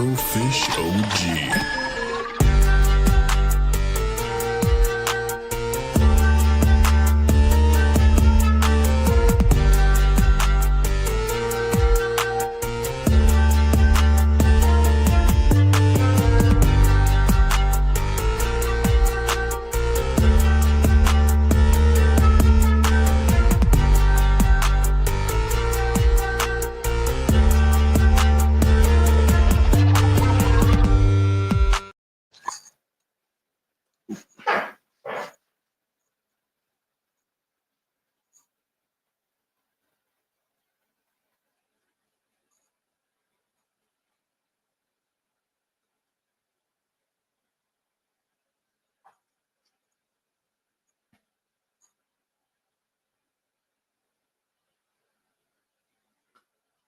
Afrofish OG.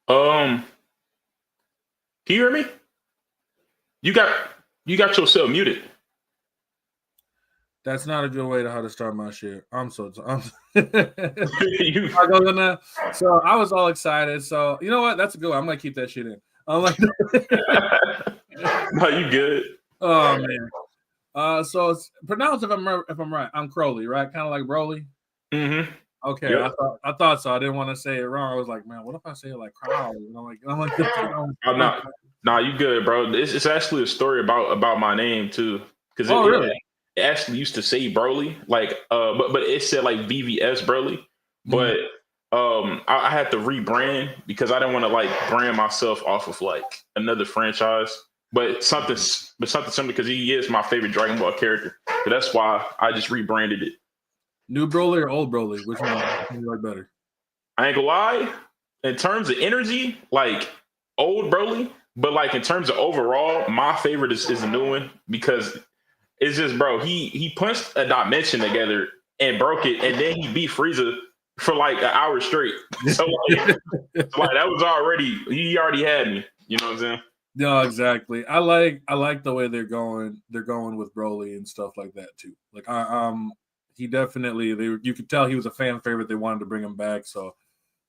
Um, can you hear me? You got you got yourself muted. That's not a good way to how to start my shit. I'm so You- I go on that. So I was all excited. So you know what? That's a good one. I'm gonna keep that shit in. I'm like, no, you good. oh man. So it's pronounced if I'm right. I'm Kroly, right? Kind of like Broly. Mm-hmm. Okay, Yep. I thought so. I didn't want to say it wrong. I was like, man, what if I say it like Crowley? And I'm like, I'm not. Nah, you good, bro. It's actually a story about my name too, because Oh, really? it actually used to say Broly, like but it said like BVS Broly, but I had to rebrand because I didn't want to like brand myself off of like another franchise, but something similar because he is my favorite Dragon Ball character, so that's why I just rebranded it. New Broly or old Broly? Which one you like better? I ain't gonna lie, in terms of energy, like old Broly, but like in terms of overall, my favorite is the new one because it's just bro, he punched a dimension together and broke it, and then he beat Frieza for like an hour straight. So like that was he already had me. You know what I'm saying? No, exactly. I like the way they're going. They're going with Broly and stuff like that too. Like he definitely you could tell he was a fan favorite. They wanted to bring him back, so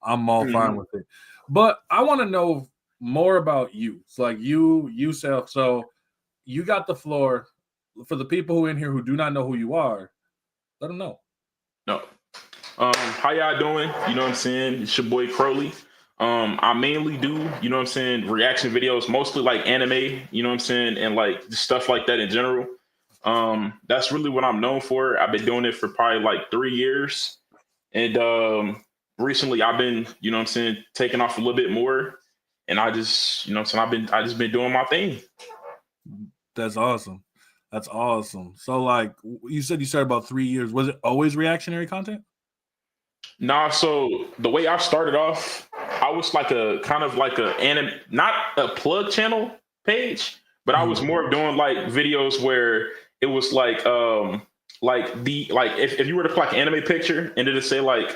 I'm all fine with it. But I want to know more about you. It's like you self. So you got the floor for the people who in here who do not know who you are. Let them know. No. How y'all doing? You know what I'm saying? It's your boy Kroly. I mainly do, you know what I'm saying, reaction videos, mostly like anime, you know what I'm saying, and like stuff like that in general. That's really what I'm known for. I've been doing it for probably like 3 years. And recently I've been, you know what I'm saying, taking off a little bit more. And I just, you know what I'm saying, I just been doing my thing. That's awesome. That's awesome. So like you said you started about 3 years. Was it always reactionary content? Nah, so the way I started off, I was like a kind of like a anime, not a plug channel page, but I was more of doing like videos where it was like if you were to put like an anime picture and then it say like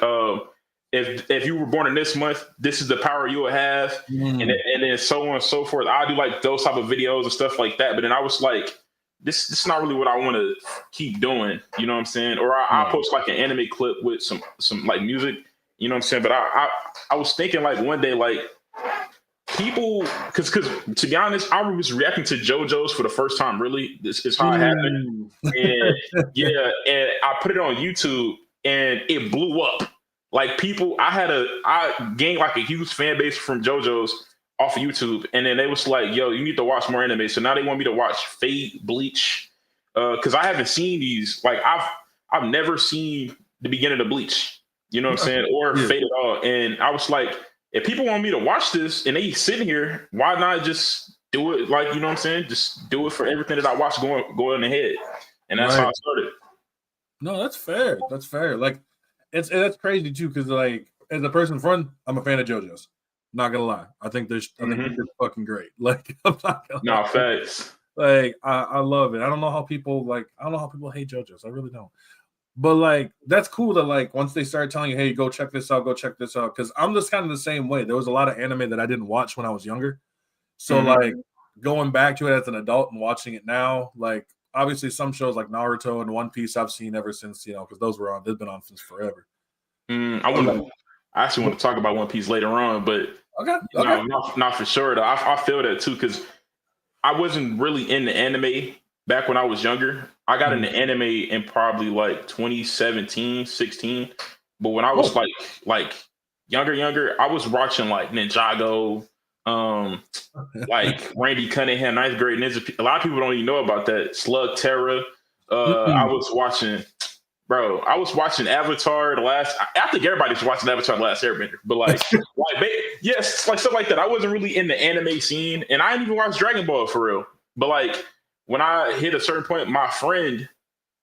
if you were born in this month, this is the power you will have, and then so on and so forth. I do like those type of videos and stuff like that. But then I was like, this is not really what I want to keep doing, you know what I'm saying? Or I'll post like an anime clip with some like music, you know what I'm saying? But I was thinking like one day like people, because to be honest, I was reacting to JoJo's for the first time. Really, this is how it happened. And yeah, and I put it on YouTube and it blew up. Like people, I gained like a huge fan base from JoJo's off of YouTube, and then they was like, "Yo, you need to watch more anime." So now they want me to watch Fate, Bleach, because I haven't seen these. Like I've never seen the beginning of Bleach, you know what I'm saying, or Fate at all. And I was like, if people want me to watch this and they sitting here, why not just do it? Like, you know what I'm saying, just do it for everything that I watch going ahead, and that's how I started. No, that's fair. That's fair. Like, that's crazy too, because like as a person from, I'm a fan of JoJo's. Not gonna lie, I think they're fucking great. Like, I'm not gonna lie. Facts. Like, I love it. I don't know how people hate JoJo's. I really don't. But like, that's cool that like once they start telling you, hey, go check this out, because I'm just kind of the same way. There was a lot of anime that I didn't watch when I was younger. So like going back to it as an adult and watching it now, like obviously some shows like Naruto and One Piece I've seen ever since, you know, because they've been on since forever. I actually want to talk about One Piece later on, but okay. not for sure though. I feel that too, because I wasn't really into anime back when I was younger. I got into anime in probably like 2017, 16. But when I was like younger, I was watching like Ninjago, like Randy Cunningham, ninth grade ninja. A lot of people don't even know about that. Slug Terra. I was watching, bro. I was watching Avatar. I think everybody's watching Avatar: The Last Airbender. But yes, like stuff like that. I wasn't really in the anime scene, and I didn't even watch Dragon Ball for real. But like when I hit a certain point, my friend,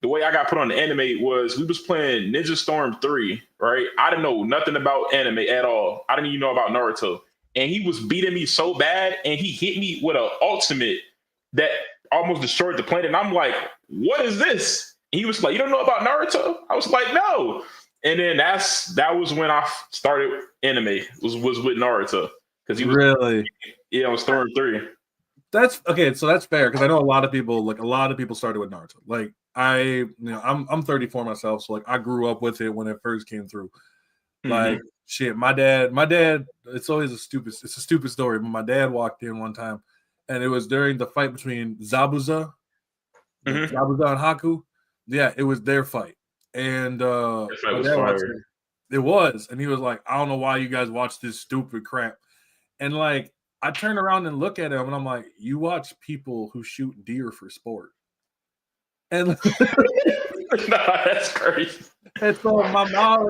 the way I got put on the anime was we was playing Ninja Storm 3, right? I didn't know nothing about anime at all. I didn't even know about Naruto. And he was beating me so bad, and he hit me with an ultimate that almost destroyed the planet. And I'm like, what is this? And he was like, you don't know about Naruto? I was like, no. And then that was when I started anime, was with Naruto. Because he was really, yeah, I was Storm 3. That's okay, so that's fair because I know a lot of people started with Naruto. Like I'm 34 myself, so like I grew up with it when it first came through. Like shit, my dad, it's a stupid story, but my dad walked in one time and it was during the fight between Zabuza and Haku. Yeah, it was their fight. And my dad watched it was, and he was like, I don't know why you guys watch this stupid crap. And like I turn around and look at him and I'm like, you watch people who shoot deer for sport. And nah, that's crazy. And so my mom,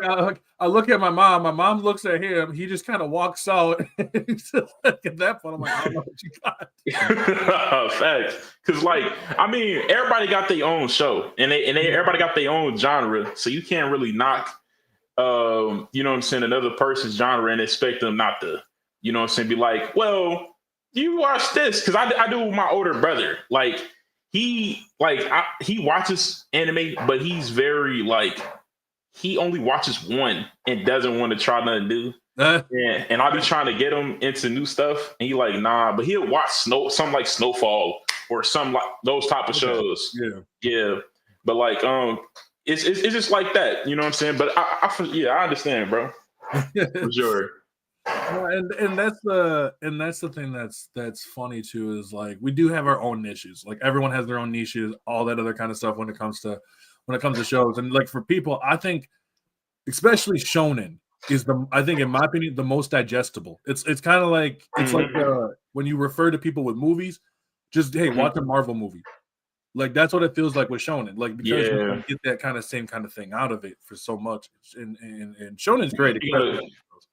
I look at my mom looks at him, he just kind of walks out. He's just like, at that point, I'm like, I don't know what you got. Facts. Because like, I mean, everybody got their own show and everybody got their own genre. So you can't really knock you know what I'm saying, another person's genre and expect them not to, you know what I'm saying, be like, well, you watch this. Because I do with my older brother. Like, he watches anime, but he's very like, he only watches one and doesn't want to try nothing new. And I'll be trying to get him into new stuff, and he like, nah, but he'll watch something like Snowfall or some like those type of shows. Yeah. But like, it's just like that, you know what I'm saying? But I understand, bro, for sure. And that's the thing that's funny too, is like we do have our own niches. Like everyone has their own niches, all that other kind of stuff when it comes to shows. And like for people, I think especially shonen is I think in my opinion the most digestible. It's kind of like like when you refer to people with movies, just hey, watch a Marvel movie. Like that's what it feels like with shonen. Like because you can get that same kind of thing out of it for so much. And shonen's great.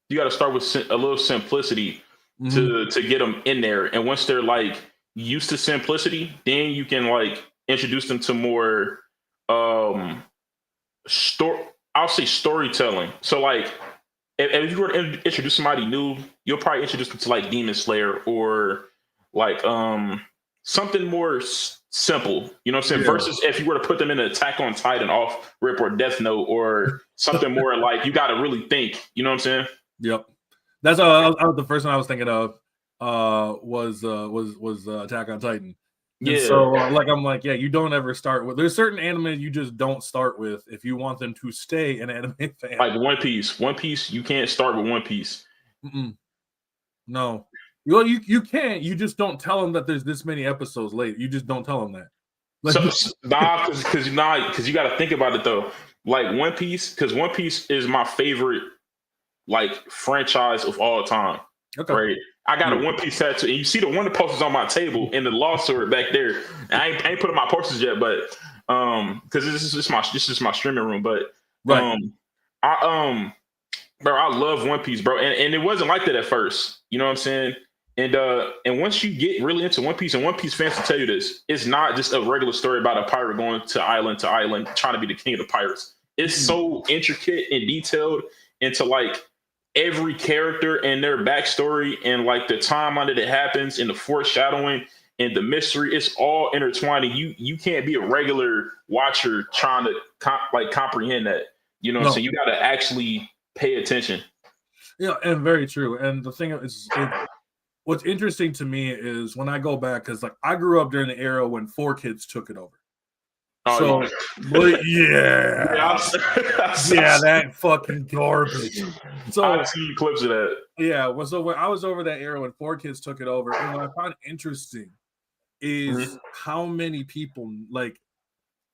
You got to start with a little simplicity to get them in there. And once they're like used to simplicity, then you can like introduce them to more I'll say storytelling. So like if you were to introduce somebody new, you'll probably introduce them to like Demon Slayer or like something more simple, you know what I'm saying? Yeah. Versus if you were to put them in an Attack on Titan off rip or Death Note or something more like you got to really think, you know what I'm saying? Yep, that's the first one I was thinking of was Attack on Titan. And so like I'm like, yeah, you don't ever start with. There's certain anime you just don't start with if you want them to stay an anime fan. Like One Piece, you can't start with One Piece. No, well you can't. You just don't tell them that there's this many episodes late. You just don't tell them that. Like, because you got to think about it though. Like One Piece, because One Piece is my favorite like franchise of all time. Okay. Right. I got a One Piece tattoo, and you see the one that posters on my table in the Lost Sword back there. I ain't put up my posters yet, but because this is just my streaming room. But bro, I love One Piece, bro, and it wasn't like that at first. You know what I'm saying? And once you get really into One Piece, and One Piece fans will tell you this, it's not just a regular story about a pirate going to island trying to be the king of the pirates. It's so intricate and detailed into like every character and their backstory and like the timeline that it happens and the foreshadowing and the mystery. It's all intertwined. And you can't be a regular watcher trying to comprehend that. You know what I'm saying? You got to actually pay attention. Yeah, and very true. And the thing is, what's interesting to me is when I go back, because like I grew up during the era when 4Kids took it over. Oh, yeah, that fucking garbage. So I've seen clips of that. Yeah, well, so when I was over that era when 4Kids took it over, and what I found interesting is how many people, like,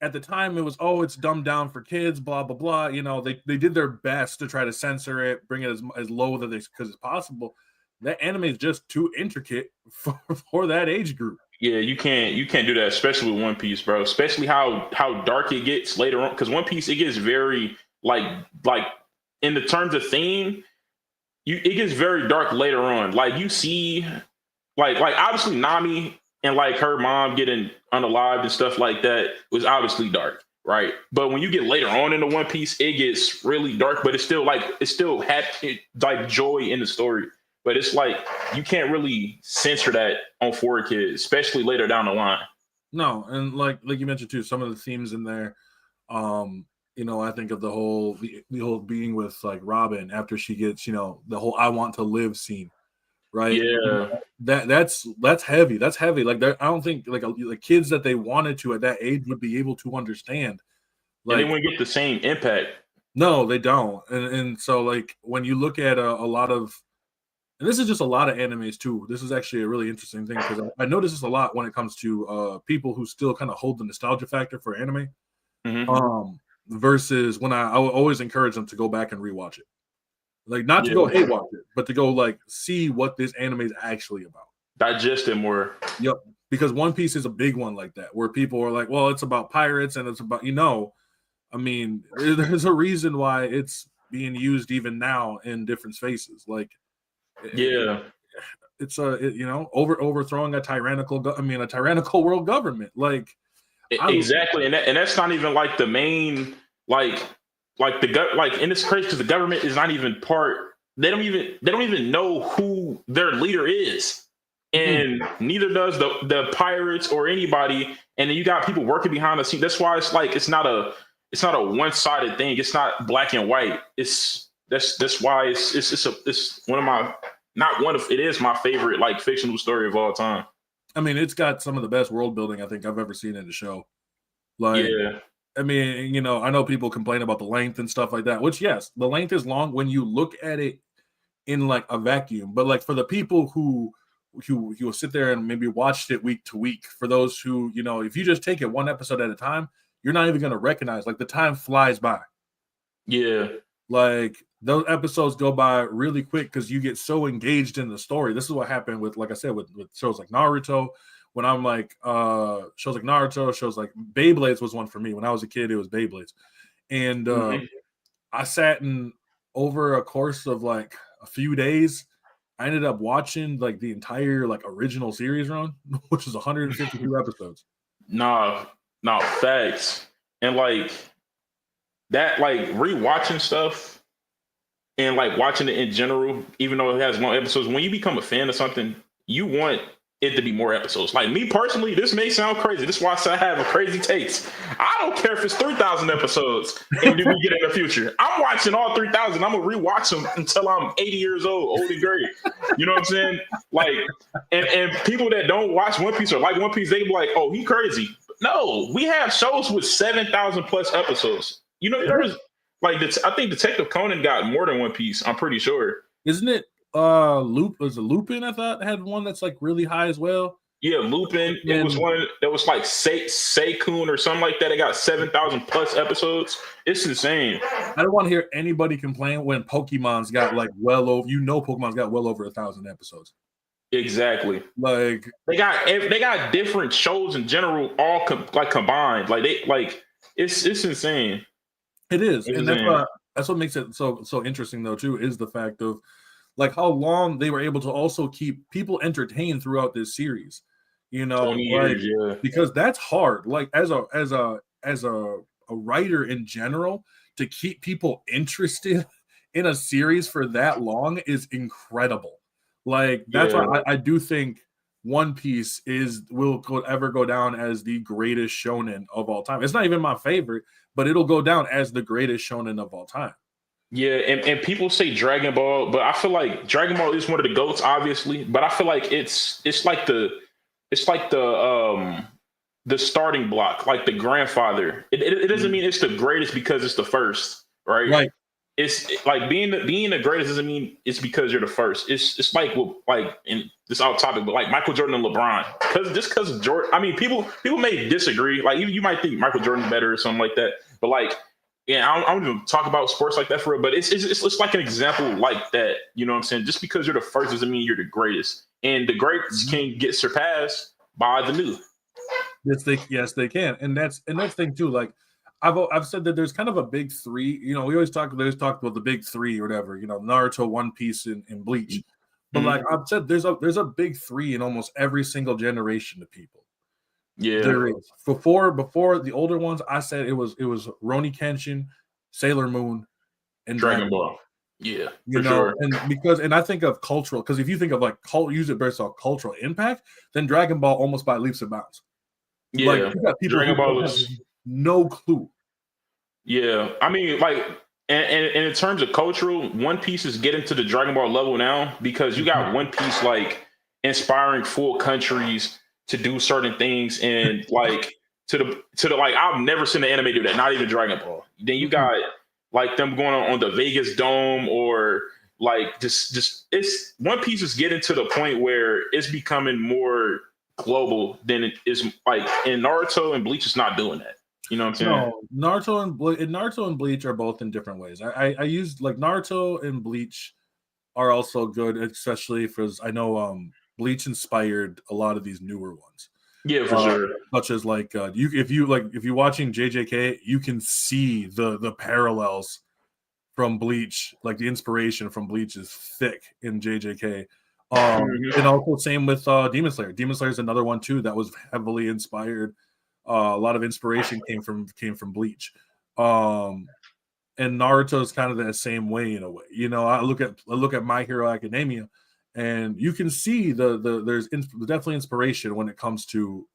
at the time it was, oh, it's dumbed down for kids, blah blah blah. You know, they did their best to try to censor it, bring it as low that they because it's possible. That anime is just too intricate for that age group. Yeah, you can't do that, especially with One Piece, bro. Especially how dark it gets later on, because One Piece, it gets very like in the terms of theme, it gets very dark later on. Like you see, like obviously Nami and like her mom getting unalived and stuff like that was obviously dark, right? But when you get later on into One Piece, it gets really dark, but it's still had like joy in the story. But it's like you can't really censor that on 4Kids, especially later down the line. No, and like you mentioned too, some of the themes in there. You know, I think of the whole being with like Robin after she gets, you know, the whole "I want to live" scene, right? Yeah, That's heavy. That's heavy. Like I don't think like kids that they wanted to at that age would be able to understand. and Like, they wouldn't get the same impact. no, they don't. And so like when you look at a lot of, and this is just a lot of animes too. This is actually a really interesting thing because I notice this a lot when it comes to people who still kind of hold the nostalgia factor for anime. Versus when I would always encourage them to go back and rewatch it. Like not to go hate watch it, but to go like see what this anime is actually about. Digest it more. Yep. Because One Piece is a big one like that, where people are like, well, it's about pirates and it's about, I mean, there's a reason why it's being used even now in different spaces. Like, yeah, it's overthrowing a tyrannical world government. Like, exactly, and that's not even like the main like and it's crazy because the government is not even part. They don't even know who their leader is, and neither does the pirates or anybody. And then you got people working behind the scenes. That's why it's like it's not a one-sided thing. It's not black and white. That's why it's one of my it is my favorite like fictional story of all time. I mean, it's got some of the best world building I think I've ever seen in the show. Like, yeah. I mean, I know people complain about the length and stuff like that, which, yes, the length is long when you look at it in like a vacuum. But like for the people who will sit there and maybe watched it week to week, for those who, if you just take it one episode at a time, you're not even going to recognize, like the time flies by. Yeah. Like those episodes go by really quick because you get so engaged in the story. This is what happened with, like I said, with shows like Naruto. When I'm like shows like Naruto, shows like Beyblades was one for me. When I was a kid, it was Beyblades. And I sat in over a course of like a few days, I ended up watching like the entire like original series run, which is 152 episodes. No, facts. And like that, like rewatching stuff and like watching it in general, even though it has long episodes, when you become a fan of something, you want it to be more episodes. Like me personally, this may sound crazy. This is why I have a crazy taste. I don't care if it's 3,000 episodes and we get in the future. I'm watching all 3,000. I'm gonna rewatch them until I'm 80 years old and gray. You know what I'm saying? Like, and people that don't watch One Piece or like One Piece, they be like, "Oh, he crazy." No, we have shows with 7,000 plus episodes. There's like I think Detective Conan got more than One Piece. I'm pretty sure. Isn't it? Lupin, I thought, had one that's like really high as well. Yeah, Lupin. It was one that was like Seikun or something like that. It got 7,000 plus episodes. It's insane. I don't want to hear anybody complain when Pokemon's got like Pokemon's got well over 1,000 episodes. Exactly. Like they got different shows in general, all combined. It's insane. It is, and that's what makes it so interesting though too, is the fact of like how long they were able to also keep people entertained throughout this series. 20 years, yeah. Because that's hard. Like as a writer in general, to keep people interested in a series for that long is incredible. Like that's why I do think One Piece will ever go down as the greatest shonen of all time. It's not even my favorite, but it'll go down as the greatest shonen of all time. Yeah, and people say Dragon Ball, but I feel like Dragon Ball is one of the GOATs, obviously. But I feel like it's like the starting block, like the grandfather. It doesn't mean it's the greatest because it's the first, right? Right. it's like being the greatest doesn't mean it's because you're the first. It's like in this off topic, but like Michael Jordan and LeBron, because of Jordan. I mean, people may disagree. Like you might think Michael Jordan's better or something like that, but like. Yeah, I don't even talk about sports like that for real, but it's like an example like that. You know what I'm saying? Just because you're the first doesn't mean you're the greatest, and the greats can get surpassed by the new. Yes, they can, and that's the thing too. Like I've said that there's kind of a big three. You know, we always talk about the big three or whatever. You know, Naruto, One Piece, and Bleach. But like I've said, there's a big three in almost every single generation of people. Yeah, there is. Before the older ones, I said it was Roni Kenshin, Sailor Moon, and Dragon Ball. Yeah, you know, sure. and I think of cultural, because if you think of like use it based on cultural impact, then Dragon Ball almost by leaps and bounds. Yeah, like you got people Dragon who Ball have is no clue. Yeah, I mean, like, and in terms of cultural, One Piece is getting to the Dragon Ball level now because you got One Piece like inspiring full countries to do certain things, and like to the like I've never seen an anime do that, not even Dragon Ball. Then you got like them going on the Vegas Dome, or like just it's One Piece is getting to the point where it's becoming more global than it is. Like in Naruto and Bleach is not doing that. You know what I'm saying? No, Naruto and Bleach are both in different ways. I use like Naruto and Bleach are also good, especially for I know Bleach inspired a lot of these newer ones. Yeah, for sure. Such as like if you're watching JJK, you can see the parallels from Bleach. Like the inspiration from Bleach is thick in JJK. And also same with Demon Slayer. Demon Slayer is another one too that was heavily inspired. A lot of inspiration came from Bleach. And Naruto is kind of that same way in a way. You know, I look at My Hero Academia, and you can see there's definitely inspiration when it comes to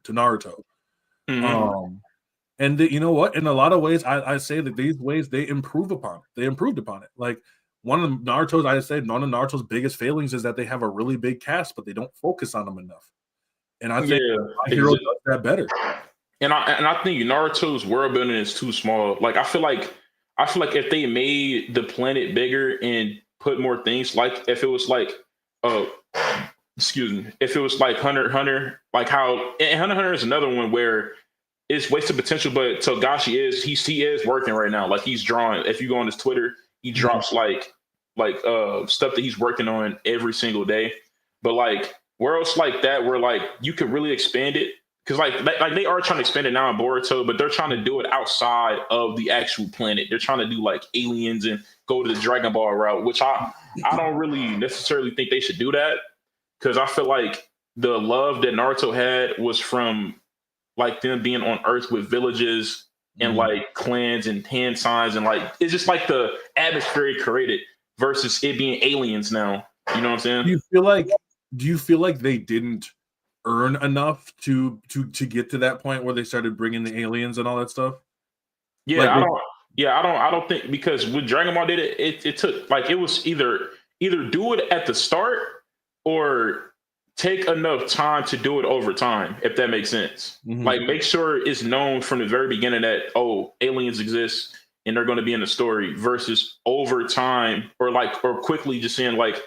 Naruto. And you know what? In a lot of ways, I say that these ways they improved upon it. Like one of Naruto's biggest failings is that they have a really big cast, but they don't focus on them enough. And I think My Hero does that better. And I think Naruto's world building is too small. Like I feel like if they made the planet bigger and put more things, like if it was like if it was like Hunter x Hunter, like how and Hunter x Hunter is another one where it's wasted potential, but Togashi he is working right now. Like he's drawing. If you go on his Twitter, he drops like stuff that he's working on every single day. But like worlds like that where like you could really expand it. Because like they are trying to expand it now in Boruto, but they're trying to do it outside of the actual planet. They're trying to do like aliens and go to the Dragon Ball route, which I don't really necessarily think they should do that. Because I feel like the love that Naruto had was from like them being on Earth with villages and like clans and hand signs, and like it's just like the atmosphere it created versus it being aliens now. You know what I'm saying? Do you feel like they didn't earn enough to get to that point where they started bringing the aliens and all that stuff? Yeah, I don't think, because when Dragon Ball did it took like it was either do it at the start or take enough time to do it over time, if that makes sense. Like make sure it's known from the very beginning that aliens exist and they're going to be in the story, versus over time or quickly just saying like,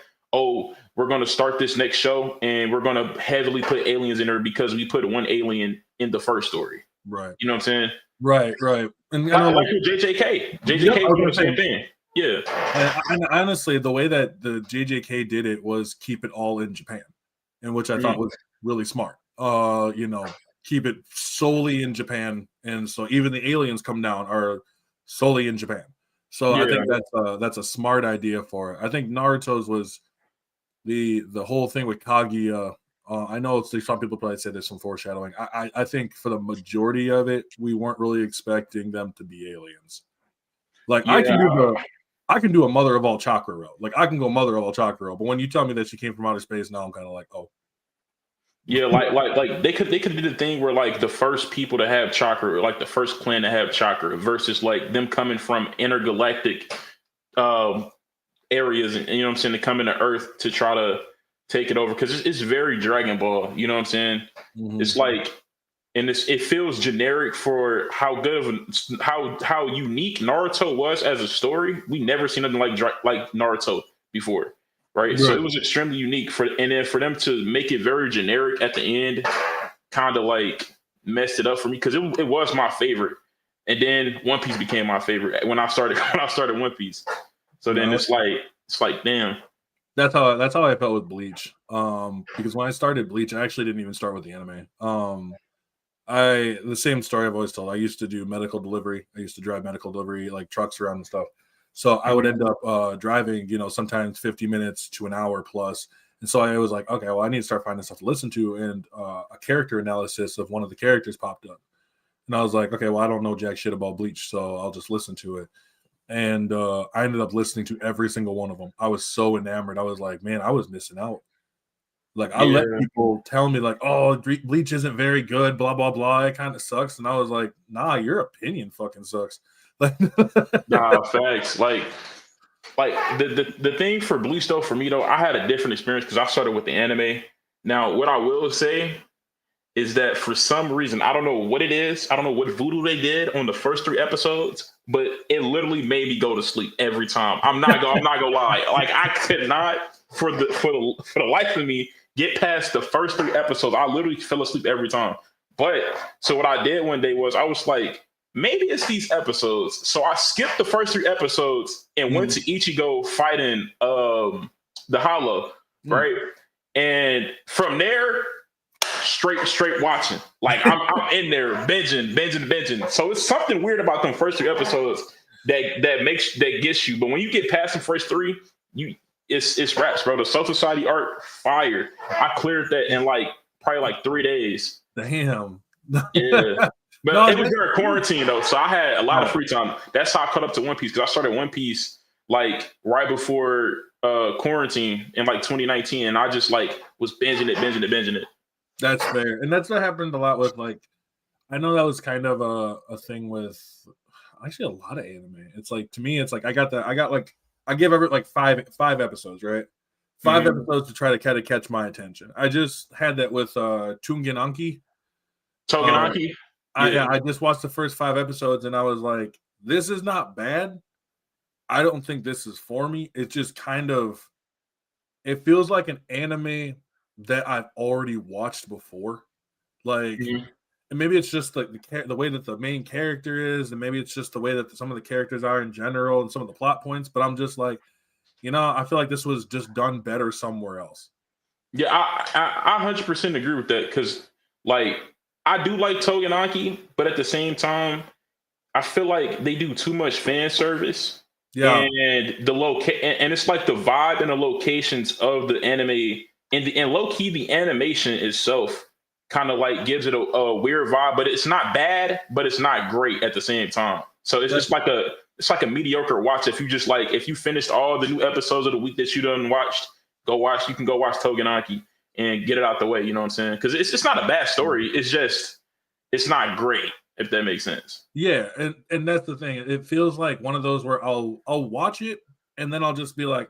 we're going to start this next show and we're going to heavily put aliens in there because we put one alien in the first story. Right. You know what I'm saying? Right. And like JJK. JJK was the same thing. Yeah. And honestly, the way that the JJK did it was keep it all in Japan, and which I thought was really smart. Keep it solely in Japan, and so even the aliens come down are solely in Japan. So I think that's a smart idea for it. I think Naruto's was the whole thing with Kaguya. I know some people probably say there's some foreshadowing. I think for the majority of it, we weren't really expecting them to be aliens. Like I can do a Mother of All Chakra row. Like I can go Mother of All Chakra row. But when you tell me that she came from outer space, now I'm kind of like, oh. Yeah, like they could do the thing where like the first people to have chakra, like the first clan to have chakra, versus like them coming from intergalactic areas, and you know what I'm saying, to come into Earth to try to take it over, because it's very Dragon Ball. You know what I'm saying? It's like and it feels generic for how good of how unique Naruto was as a story. We never seen nothing like Naruto before, right? So it was extremely unique and then for them to make it very generic at the end, kind of like messed it up for me because it was my favorite, and then One Piece became my favorite when I started One Piece. So then it's like damn. That's how I felt with Bleach. Because when I started Bleach, I actually didn't even start with the anime. The same story I've always told. I used to do medical delivery. I used to drive medical delivery, like trucks around and stuff. So I would end up driving, sometimes 50 minutes to an hour plus. And so I was like, okay, well, I need to start finding stuff to listen to. And a character analysis of one of the characters popped up. And I was like, okay, well, I don't know jack shit about Bleach, so I'll just listen to it. And I ended up listening to every single one of them. I was so enamored. I was like, man, I was missing out. Like, I let people tell me, like, oh, Bleach isn't very good, blah, blah, blah. It kind of sucks. And I was like, nah, your opinion fucking sucks. Like, nah, facts. Like the thing for Bleach, though, for me, though, I had a different experience because I started with the anime. Now, what I will say is that for some reason, I don't know what it is. I don't know what voodoo they did on the first 3 episodes, but it literally made me go to sleep every time. I'm not gonna lie. Like, I could not for the life of me get past the first 3 episodes. I literally fell asleep every time. But so what I did one day was I was like, maybe it's these episodes. So I skipped the first 3 episodes and went to Ichigo fighting the Hollow, right? And from there, straight watching. Like I'm in there binging. So it's something weird about them first 3 episodes that gets you. But when you get past the first 3, it's raps, bro. The Soul Society art, fire. I cleared that in probably 3 days. Damn. Yeah. But it was during quarantine though, so I had a lot of free time. That's how I caught up to One Piece because I started One Piece right before quarantine in 2019, and I just was binging it. That's fair, and that's what happened a lot with I know that was kind of a thing with actually a lot of anime. It's to me, it's I give every five episodes, right? 5 episodes to try to kind of catch my attention. I just had that with Togenomaki. I just watched the first 5 episodes and I was like, this is not bad. I don't think this is for me. It's just kind of, it feels like an anime that I've already watched before. And maybe it's just the way that the main character is, and maybe it's just the way that some of the characters are in general and some of the plot points. But I'm just I feel like this was just done better somewhere else. Yeah, I 100% agree with that because I do like Togenaki, but at the same time, I feel like they do too much fan service. Yeah, and and it's the vibe and the locations of the anime, and low key the animation itself kind of gives it a weird vibe, but it's not bad, but it's not great at the same time. So it's just a mediocre watch. If you just if you finished all the new episodes of the week that you done watched, you can go watch Togenaki and get it out the way. You know what I'm saying? Because it's not a bad story. It's just it's not great, if that makes sense. Yeah, and that's the thing. It feels like one of those where I'll watch it and then I'll just be like,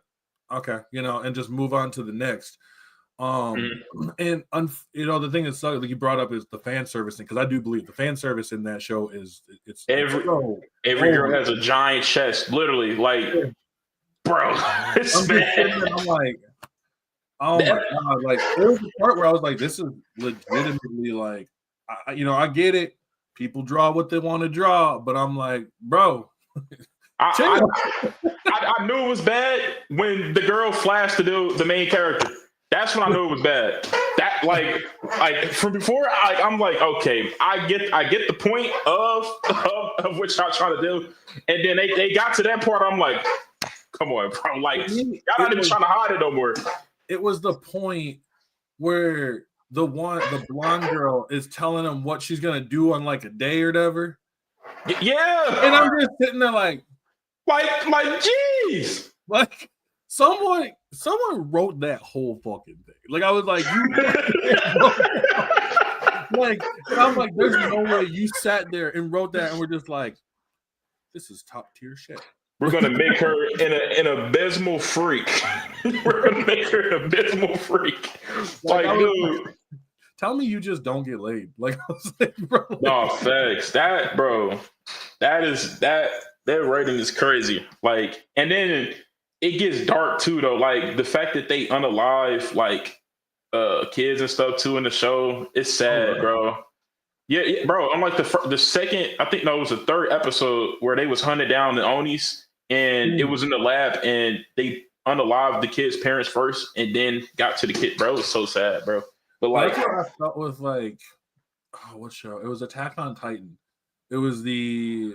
okay, and just move on to the next. And the thing that you brought up is the fan service thing, because I do believe the fan service in that show it's every girl has a giant chest, literally, bro. It's bad. I'm like, oh my god! There was a part where I was like, this is legitimately I get it. People draw what they want to draw, but I'm like, bro. I knew it was bad when the girl flashed the main character. That's when I knew it was bad. That from before, I'm like, okay, I get the point of what y'all trying to do, and then they got to that part. I'm like, come on, bro. Y'all not even trying to hide it no more. It was the point where the blonde girl is telling him what she's gonna do on a day or whatever. Yeah, and I'm just sitting there like, jeez, someone wrote that whole fucking thing. I was like, I'm like, there's no way you sat there and wrote that and we're just like, this is top tier shit. We're gonna make her an abysmal freak. We're gonna make her an abysmal freak. Dude. tell me you just don't get laid. Like, I was like, bro, like, No, facts. That rating is crazy. Like, and then it gets dark too, though. Like the fact that they unalive like kids and stuff too in the show. It's sad, bro. Yeah, bro. I'm like the second. I think no, it was the third episode where they was hunted down the Onis, and it was in the lab, and they unalived the kid's parents first, and then got to the kid. Bro, it was so sad, bro. But like, that's what I felt with like, what show? It was Attack on Titan. It was the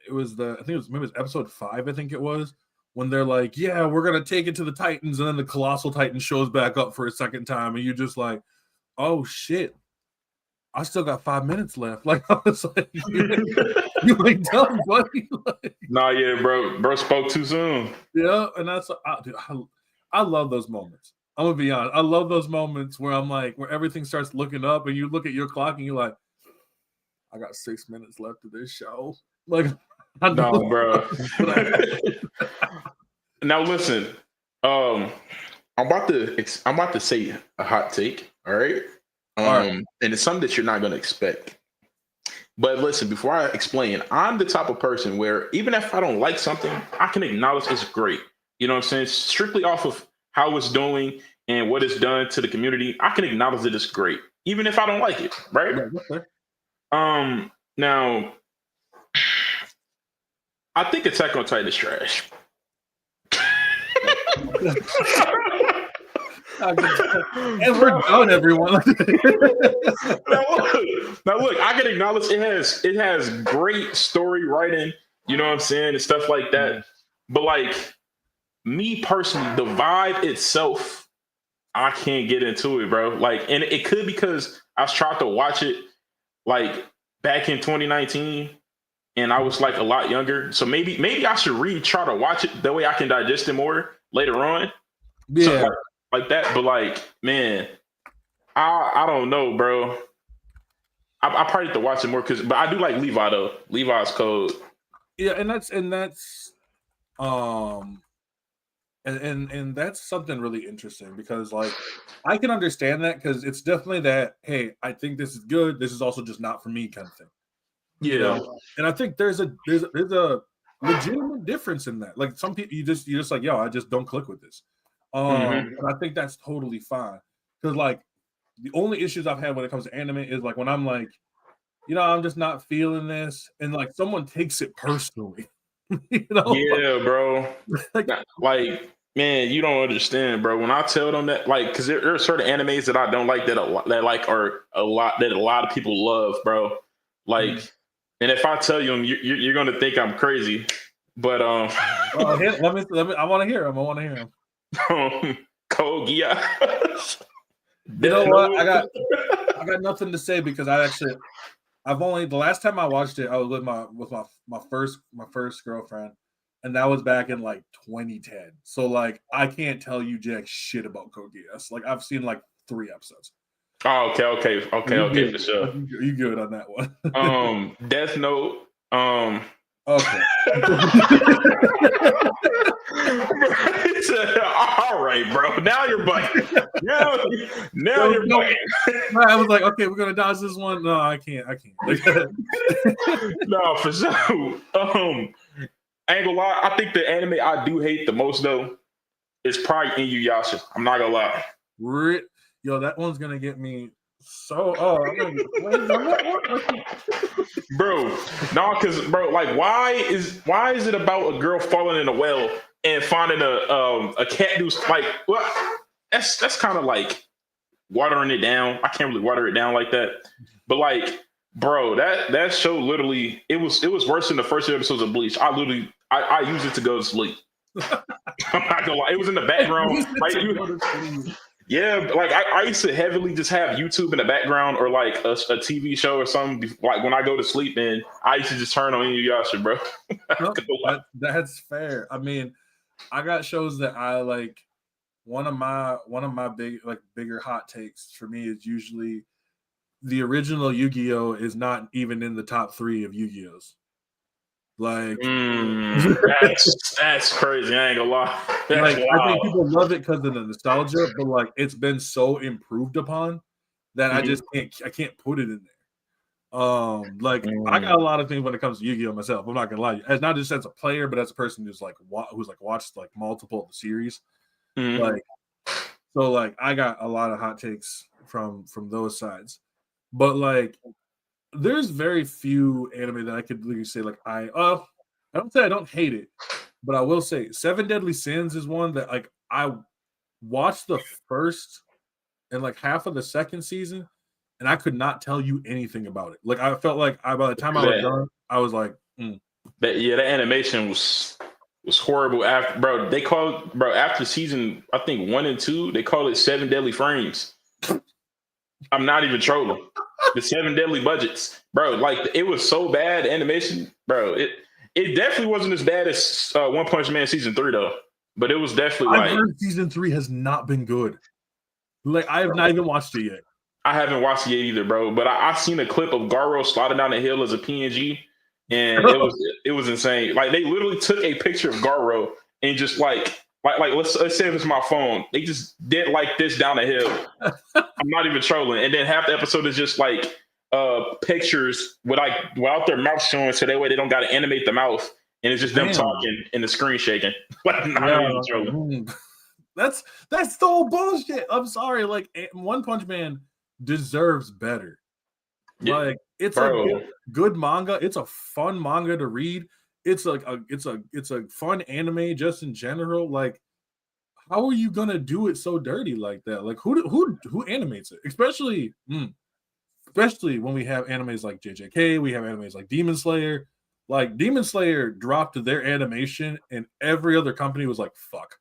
I think it was maybe it was episode 5. I think it was when they're like, yeah, we're gonna take it to the Titans, and then the Colossal Titan shows back up for a second time, and you just like, oh shit. I still got 5 minutes left. Like, I was like, you ain't done, buddy. Like, nah, yeah, bro. Bro spoke too soon. Yeah, and that's dude, I love those moments. I'm gonna be honest. I love those moments where I'm like, where everything starts looking up, and you look at your clock, and you're like, I got 6 minutes left of this show. Like, I know, no, bro. Now listen, I'm about to say a hot take. All right. And it's something that you're not going to expect. But listen, before I explain, I'm the type of person where even if I don't like something, I can acknowledge it's great. You know what I'm saying? Strictly off of how it's doing and what it's done to the community, I can acknowledge that it's great, even if I don't like it, right? Yeah, now, I think Attack on Titan is trash. And we're done, everyone. now look, I can acknowledge it has great story writing, you know what I'm saying, and stuff like that. But like me personally, the vibe itself, I can't get into it, bro. Like, and it could because I was trying to watch it like back in 2019, and I was like a lot younger. So maybe I should try to watch it that way I can digest it more later on. Yeah. So, like that, but like, man, I don't know, bro. I probably have to watch it more but I do like Levi though. Levi's cold. Yeah, and that's and that's something really interesting because like I can understand that because it's definitely that, hey, I think this is good. This is also just not for me kind of thing. Yeah. You know? And I think there's a legitimate difference in that. Like some people you just like, yo, I just don't click with this. And I think that's totally fine because like the only issues I've had when it comes to anime is like when I'm like, you know, I'm just not feeling this, and like someone takes it personally. You know? Yeah, bro. like, man, you don't understand, bro. When I tell them that, like, because there are certain animes that I don't like that a lot of people love, bro. Like, and if I tell you them, you're gonna think I'm crazy. But let me. I want to hear him. Code Geass. You know what? I got nothing to say because I've only the last time I watched it, I was with my first girlfriend, and that was back in like 2010. So like I can't tell you jack shit about Code Geass. Like I've seen like 3 episodes. Oh, okay, for sure. You good on that one? Death Note. Okay. All right, bro. Now you're biting. Now you're biting. I was like, okay, we're gonna dodge this one. No, I can't. No, for sure. I ain't gonna lie. I think the anime I do hate the most though is probably Inuyasha. I'm not gonna lie. Yo, that one's gonna get me so. Bro, no, because bro, like, why is it about a girl falling in a well and finding a cat who's like, what? That's kind of like watering it down. I can't really water it down like that, but like, bro, that show literally it was worse than the first 2 episodes of Bleach. I used it to go to sleep. I'm not gonna lie, it was in the background. Yeah, like I used to heavily just have YouTube in the background or like a TV show or something. Like when I go to sleep, and I used to just turn on Inuyasha, bro. That's fair. I mean, I got shows that I like. One of my bigger hot takes for me is usually the original Yu-Gi-Oh is not even in the top 3 of Yu-Gi-Ohs. Like that's crazy. I ain't gonna lie. I think people love it because of the nostalgia, but like it's been so improved upon that I just can't put it in there. Like I got a lot of things when it comes to Yu-Gi-Oh myself. I'm not gonna lie, as not just as a player, but as a person who's like watched like multiple of the series. Like so, like I got a lot of hot takes from those sides, but like there's very few anime that I could literally say like I don't say I don't hate it, but I will say Seven Deadly Sins is one that like I watched the first and like half of the second season, and I could not tell you anything about it. Like I felt like by the time I was done, I was like, the animation was horrible. After they called after season I think 1 and 2, they called it 7 Deadly Frames. I'm not even trolling. The 7 Deadly Budgets, bro. Like it was so bad. The animation, bro. It definitely wasn't as bad as One Punch Man season 3 though. But it was definitely I've heard season 3 has not been good. Like I have not even watched it yet. I haven't watched it yet either, bro. But I seen a clip of Garo sliding down the hill as a PNG, and it was insane. Like they literally took a picture of Garo and just like let's say if it's my phone, they just did like this down the hill. I'm not even trolling. And then half the episode is just like pictures without their mouth showing, so that way they don't got to animate the mouth, and it's just them talking and the screen shaking. Like not even trolling. That's so bullshit. I'm sorry. Like One Punch Man deserves better. Yeah, like it's a good manga. It's a fun manga to read. It's like it's a fun anime just in general. Like, how are you gonna do it so dirty like that? Like who animates it? Especially when we have animes like JJK, we have animes like Demon Slayer. Like Demon Slayer dropped their animation, and every other company was like, "Fuck."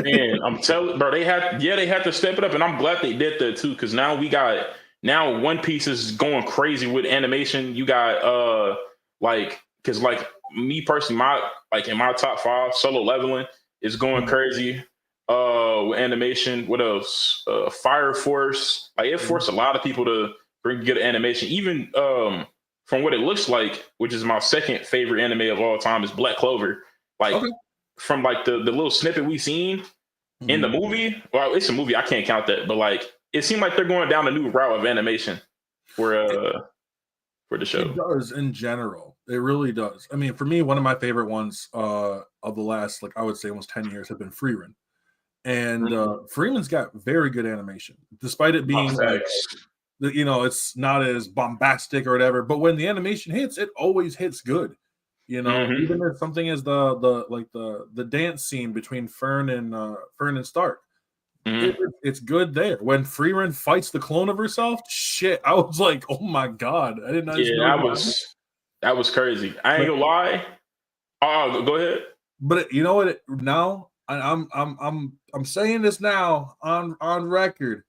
Man, I'm telling, bro, they had to step it up, and I'm glad they did that too, because now One Piece is going crazy with animation. You got because me personally, in my top 5, Solo Leveling is going crazy with animation. What else? Fire Force, like it forced a lot of people to bring good animation. Even from what it looks like, which is my second favorite anime of all time, is Black Clover. From like the little snippet we seen in the movie, well, it's a movie, I can't count that, but like it seemed like they're going down a new route of animation for the show. It does in general. It really does. I mean, for me, one of my favorite ones of the last, like I would say almost 10 years have been Freerun. And Freeman's got very good animation, despite it being it's not as bombastic or whatever, but when the animation hits, it always hits good. Even if something is the dance scene between Fern and Stark, it's good there. When Freerun fights the clone of herself, shit, I was like, oh my god, I didn't know. Yeah, that was crazy. I ain't gonna lie. Oh, go ahead. But you know what? Now I'm saying this now on record.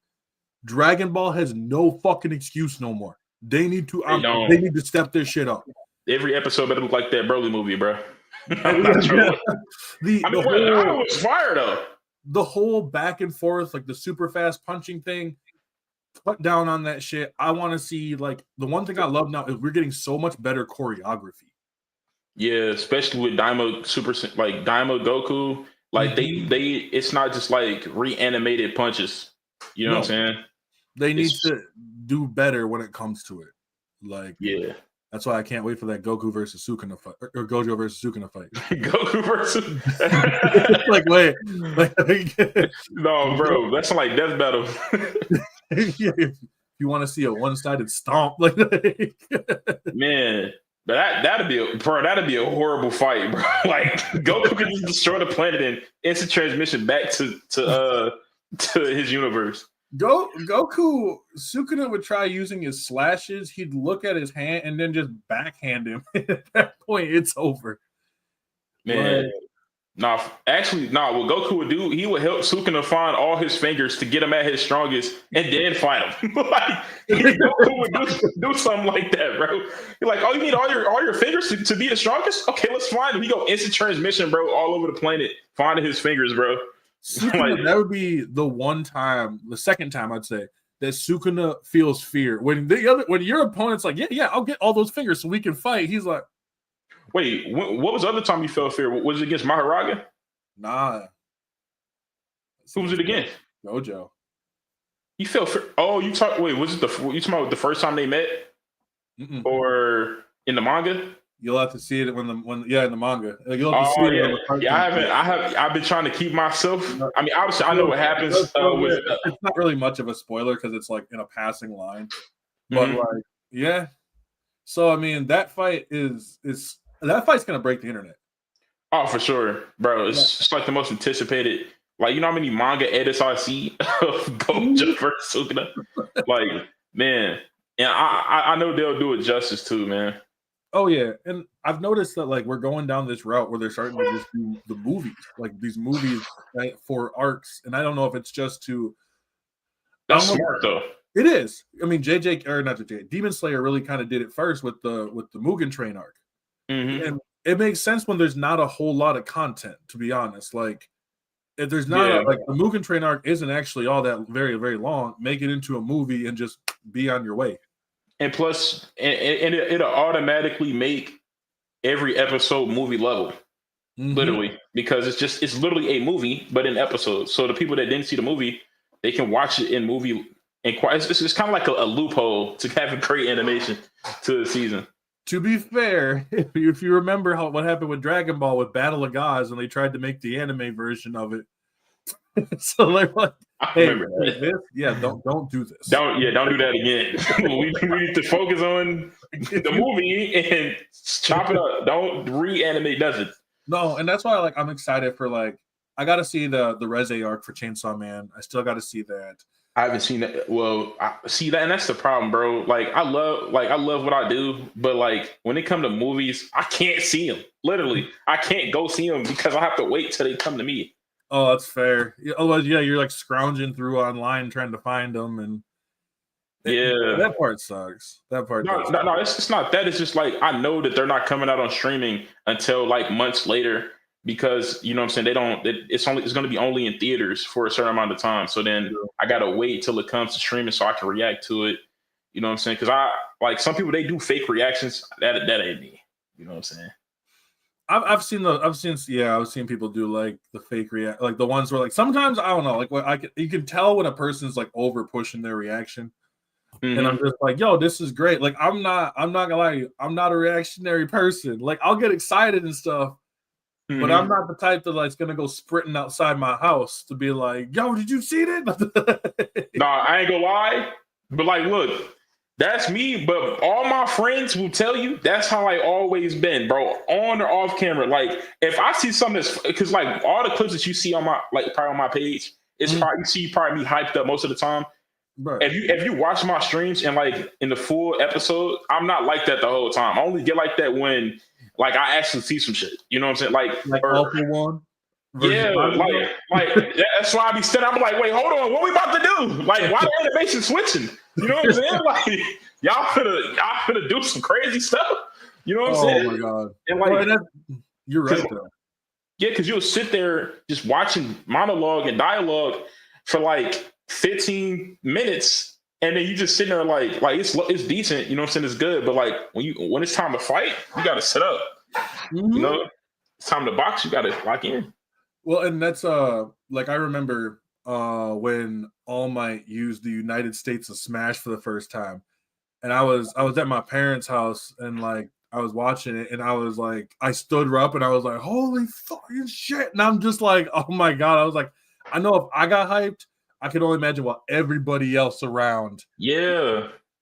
Dragon Ball has no fucking excuse no more. They need to step their shit up. Every episode better look like that Broly movie, bro. The was fire though. The whole back and forth, like the super fast punching thing, cut down on that shit. I want to see, like, the one thing I love now is we're getting so much better choreography. Yeah, especially with Daima Daima Goku. Like they it's not just like reanimated punches. You know what I'm saying? They need to do better when it comes to it. Like, yeah. That's why I can't wait for that Goku versus Sukuna fight, or Gojo versus Sukuna fight. Goku versus no, bro, that's like death battle. Yeah, if you want to see a one-sided stomp, like man, but that'd be a horrible fight, bro. Like Goku could just destroy the planet and instant transmission back to his universe. Goku, Sukuna would try using his slashes. He'd look at his hand and then just backhand him. At that point, it's over. Man, what Goku would do, he would help Sukuna find all his fingers to get him at his strongest and then fight him. Goku would do something like that, bro. You're like, oh, you need all your fingers to be the strongest? Okay, let's find him. We go instant transmission, bro, all over the planet, finding his fingers, bro. Sukuna, that would be the second time I'd say that Sukuna feels fear when your opponent's like, yeah, I'll get all those fingers so we can fight. He's like, wait, what was the other time you felt fear? Was it against Maharaga? Nah. Who was it against? Gojo. You feel for, oh, you talk, wait, was it you talking about the first time they met Mm-mm. or in the manga? You'll have to see it when in the manga. You'll have to see Oh it when yeah, the part yeah. comes out. I've been trying to keep myself. No, I mean, obviously, I know so- what happens with. it's not really much of a spoiler because it's like in a passing line. But Mhm. like, yeah. So I mean, that fight is that fight's gonna break the internet. Oh, for sure, bro. It's just like the most anticipated. Like, you know how many manga edits I see of Gojo versus Sukuna? Like, man, and I know they'll do it justice too, man. Oh yeah, and I've noticed that like we're going down this route where they're starting to just do the movies, like these movies for arcs, and I don't know if it's just to. I That's don't know. smart though. It is. I mean, JJ or not JJ, Demon Slayer really kind of did it first with the Mugen Train arc, Hmm. and it makes sense when there's not a whole lot of content. To be honest, like if there's not Yeah, like the Mugen Train arc isn't actually all that very long. Make it into a movie and just be on your way. and plus, it'll automatically make every episode movie level. Mm-hmm. Literally, because it's literally a movie, but in episodes. So the people that didn't see the movie, they can watch it in movie. And it's kind of like a loophole to have a great animation to the season. To be fair, if you remember what happened with Dragon Ball with Battle of Gods, and they tried to make the anime version of it, so they're like, I "Hey, remember that. don't do this. Don't do that again. we need to focus on the movie and chop it up. Don't reanimate nothing. No, and that's why like I'm excited for like I got to see the Reze arc for Chainsaw Man. I still got to see that. I haven't seen that. Well, I see that, and that's the problem, bro. Like I love what I do, but like when it comes to movies, I can't see them. Literally, I can't go see them because I have to wait till they come to me. Oh, that's fair. Otherwise, yeah, you're like scrounging through online trying to find them, and Yeah, that part sucks. That part. no. It's not that. It's just like I know that they're not coming out on streaming until like months later because you know what I'm saying. They don't. It's going to be only in theaters for a certain amount of time. So then I gotta wait till it comes to streaming so I can react to it. You know what I'm saying? Because I like some people they do fake reactions. That ain't me. You know what I'm saying? I've seen people do like the fake react, like the ones where like sometimes I don't know, like what you can tell when a person's like over pushing their reaction. Mm-hmm. And I'm just like, yo, this is great. Like, I'm not gonna lie to you, I'm not a reactionary person. Like, I'll get excited and stuff, but I'm not the type that like's gonna go sprinting outside my house to be like, yo, did you see that? Nah, I ain't gonna lie, but like, look, that's me. But all my friends will tell you that's how I always been, bro. On or off camera, like if I see something that's because like all the clips that you see on my like probably on my page, it's probably you see probably me hyped up most of the time. Right. If you watch my streams and like in the full episode, I'm not like that the whole time. I only get like that when like I actually see some shit. You know what I'm saying? Like Awful One. Yeah, like that's why I be sitting. I'm like, wait, hold on, what we about to do? Like, why the animation switching? You know what I'm saying? Like, y'all gonna do some crazy stuff. You know what I'm saying? Oh my god! And like, you're right though. Yeah, because you'll sit there just watching monologue and dialogue for like 15 minutes, and then you just sitting there like it's decent. You know what I'm saying? It's good, but like when it's time to fight, you got to sit up. Mm-hmm. You know, it's time to box. You got to lock in. Well, and that's like I remember when All Might used the United States of Smash for the first time, and I was at my parents' house and like I was watching it and I was like I stood up and I was like holy fucking shit, and I'm just like oh my god, I was like I know if I got hyped, I could only imagine what everybody else around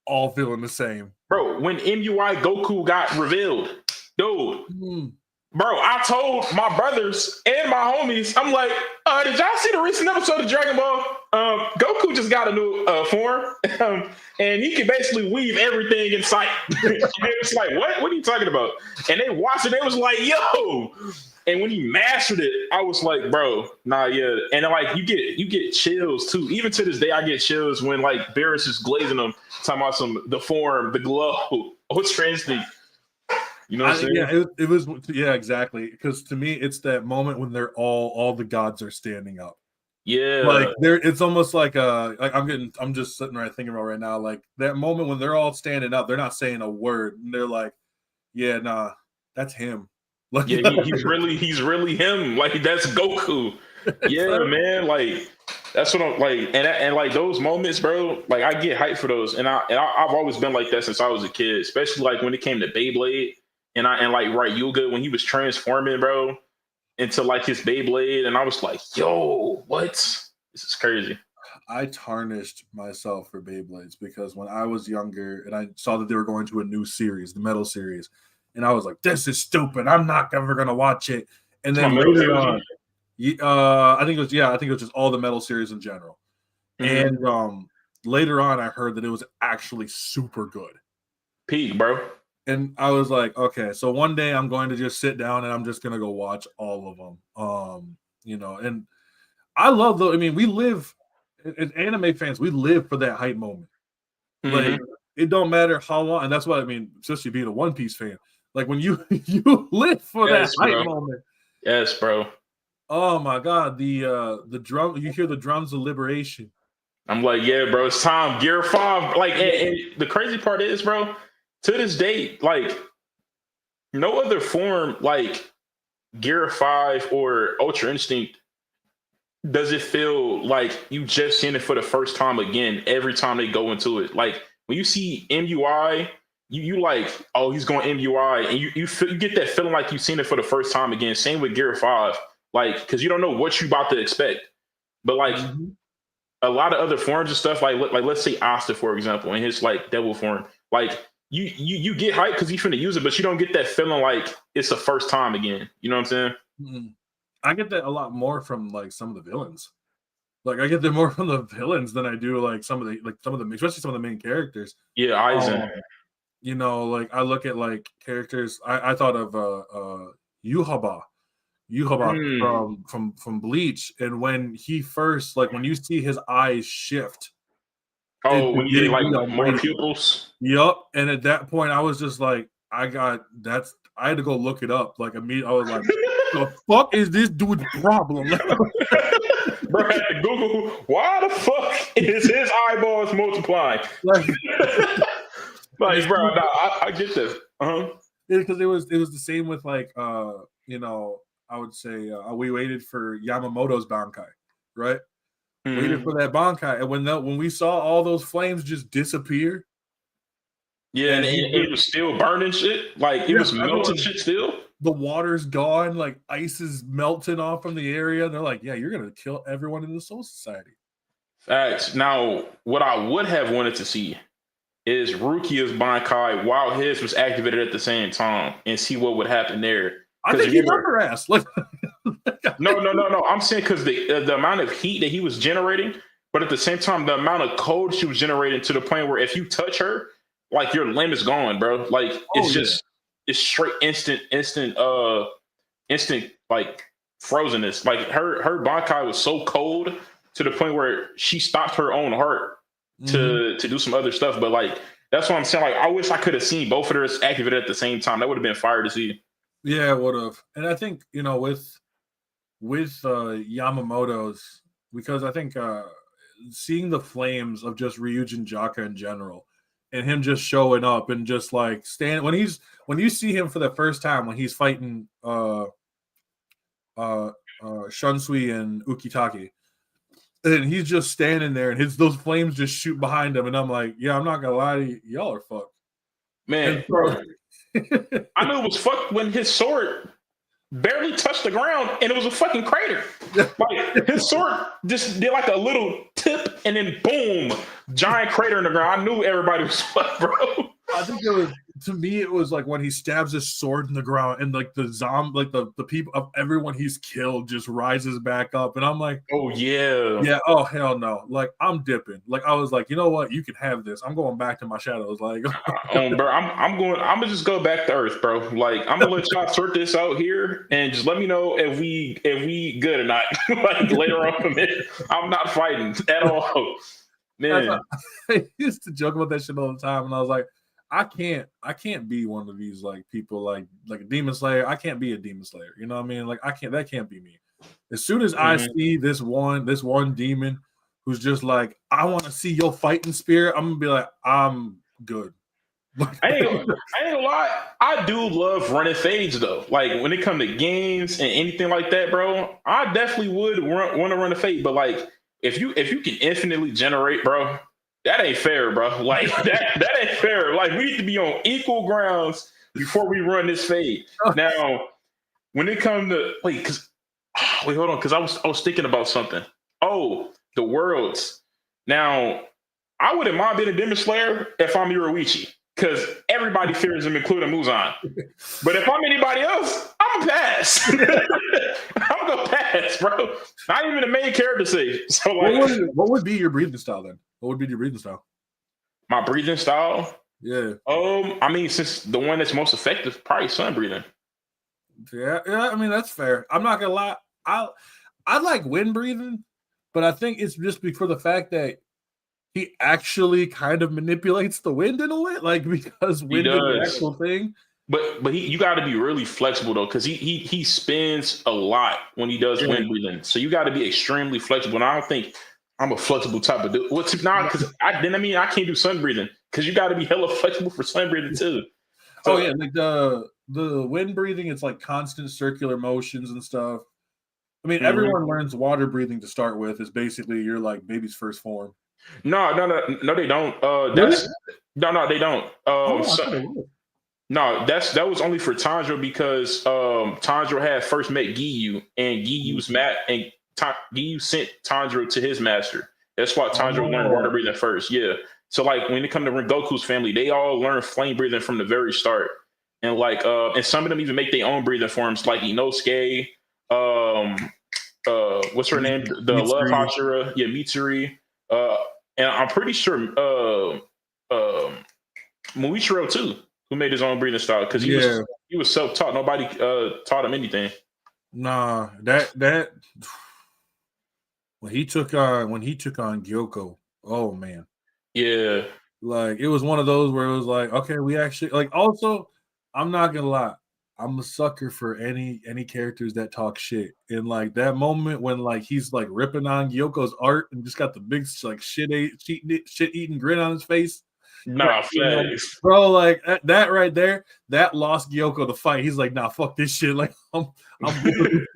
all feeling the same. Bro, when MUI Goku got revealed, dude. Bro, I told my brothers and my homies, I'm like, did y'all see the recent episode of Dragon Ball? Goku just got a new form, and he can basically weave everything in sight. And it was like, what? What are you talking about? And they watched it, they was like, yo. And when he mastered it, I was like, bro, nah, yeah. And like, you get chills too. Even to this day, I get chills when like Barris is glazing them, talking about the form, the glow, what's translating. You know what I'm saying? Yeah, it was exactly. Because to me, it's that moment when they're all the gods are standing up. Yeah, like it's almost like I'm just sitting right thinking about right now, like that moment when they're all standing up, they're not saying a word, and they're like, yeah, nah, that's him. Like, yeah, he's really him. Like that's Goku. Yeah, man. Like That's what I'm like, and like those moments, bro. Like I get hyped for those, and I've always been like that since I was a kid. Especially like when it came to Beyblade, and like Ryuga when he was transforming, bro, into like his Beyblade, and I was like, yo, what? This is crazy. I tarnished myself for Beyblades because when I was younger and I saw that they were going to a new series, the Metal series, and I was like, "This is stupid. I'm not ever gonna watch it." And then later on, I think it was just all the Metal series in general. Mm-hmm. And later on, I heard that it was actually super good. Peak, bro. And I was like, okay, so one day I'm going to just sit down and I'm just gonna go watch all of them. And I love I mean, we live as anime fans, we live for that hype moment. Mm-hmm. Like it don't matter how long, and that's what I mean, especially being a One Piece fan. Like when you you live for that hype moment. Yes, bro. Oh my god, the drum, you hear the drums of liberation. I'm like, yeah, bro, it's time. Gear 5. Like, and the crazy part is, bro, to this day, like, no other form like Gear 5 or Ultra Instinct does it feel like you just seen it for the first time again every time they go into it. Like when you see MUI, you like, oh, he's going MUI, and you get that feeling like you've seen it for the first time again. Same with Gear 5, like because you don't know what you about to expect. But like a lot of other forms and stuff, like let's say Asta, for example, in his like devil form, like you get hyped because he's finna use it, but you don't get that feeling like it's the first time again. You know what I'm saying? Mm-hmm. I get that a lot more from like some of the villains. Like I get that more from the villains than I do like some of the especially some of the main characters. Yeah, Aizen. Like I look at like characters. I thought of Yuhaba from Bleach, and when he first when you see his eyes shift. Oh, when you get like more pupils. Yep. And at that point, I was just like, I had to go look it up. Like immediately, I was like, the fuck is this dude's problem? Bro, I had to Google why the fuck is his eyeballs multiplying? Like, bro, I get this. Because it was the same with like I would say we waited for Yamamoto's Bankai, right? Mm-hmm. Waited for that Bankai, and when we saw all those flames just disappear, and it was still burning shit, like it was melting shit still. The water's gone, like ice is melting off from the area. They're like, yeah, you're gonna kill everyone in the Soul Society. Facts. Now, what I would have wanted to see is Rukia's Bankai while his was activated at the same time, and see what would happen there. I think he got her ass. No. I'm saying because the amount of heat that he was generating, but at the same time, the amount of cold she was generating to the point where if you touch her, like your limb is gone, bro. Like it's straight instant like frozenness. Like her Bankai was so cold to the point where she stopped her own heart to do some other stuff. But like that's what I'm saying. Like I wish I could have seen both of theirs activated at the same time. That would have been fire to see. Yeah, it would have. And I think with Yamamoto's, because I think seeing the flames of just Ryujin Jaka in general, and him just showing up and just like when you see him for the first time when he's fighting Shunsui and Ukitake, and he's just standing there and those flames just shoot behind him, and I'm like, yeah, I'm not gonna lie to you, y'all are fucked. Man, I knew it was fucked when his sword barely touched the ground and it was a fucking crater. Like his sword just did like a little tip and then boom, giant crater in the ground. I knew everybody was fucked, bro. I think it was like when he stabs his sword in the ground and like the zombie, like the people of everyone he's killed just rises back up, and I'm like, oh yeah, oh hell no, like I'm dipping. Like I was like, you know what, you can have this. I'm going back to my shadows. Like, bro, I'm gonna just go back to Earth, bro. Like I'm gonna let y'all sort this out here and just let me know if we good or not. Like later on, I'm not fighting at all, man. I used to joke about that shit all the time, and I was like, I can't be one of these like people like a Demon Slayer. I can't be a Demon Slayer. You know what I mean? Like that can't be me. As soon as I see this one demon who's just like, I want to see your fighting spirit, I'm gonna be like, I'm good. I ain't gonna lie. I do love running fades though. Like when it comes to games and anything like that, bro, I definitely would want to run a fade. But like if you can infinitely generate, bro, that ain't fair, bro. Like that ain't fair. Like we need to be on equal grounds before we run this fade. Now, when it comes to wait, hold on, because I was thinking about something. Oh, the worlds. Now, I wouldn't mind being a Demon Slayer if I'm Yoruichi, because everybody fears him, including Muzan. But if I'm anybody else, I'm gonna pass. I'm gonna pass, bro. Not even the main character say. So like, what would be your breathing style then? What would be your breathing style? My breathing style? Yeah. I mean, since the one that's most effective, probably sun breathing. Yeah. I mean, that's fair. I'm not gonna lie. I like wind breathing, but I think it's just for the fact that he actually kind of manipulates the wind in a way, like because wind is the actual thing. But you got to be really flexible though, because he spins a lot when he does wind breathing. So you got to be extremely flexible. And I don't think I'm a flexible type of dude. What's not because I can't do sun breathing because you got to be hella flexible for sun breathing too. So, like the wind breathing, it's like constant circular motions and stuff. I mean, everyone learns water breathing to start with. Is basically you're like baby's first form. No, they don't. No, they don't. No, that was only for Tanjiro because Tanjiro had first met Giyu, and Giyu's Giyu sent Tanjiro to his master. That's why Tanjiro learned water breathing first. Yeah. So like when it comes to Rengoku's family, they all learn flame breathing from the very start. And like and some of them even make their own breathing forms, like Inosuke, what's her name? The Mitsuri. Love Hashira, Mitsuri. And I'm pretty sure Muichiro too, who made his own breathing style because he was self-taught. Nobody taught him anything. Nah, that when he took on Gyoko, oh man. Yeah. Like it was one of those where it was like, okay, we actually like also, I'm not gonna lie, I'm a sucker for any characters that talk shit. And like that moment when like he's like ripping on Gyoko's art and just got the big like shit eating grin on his face. Nah, facts. Bro, like that right there, that lost Gyoko the fight. He's like, nah, fuck this shit. Like I'm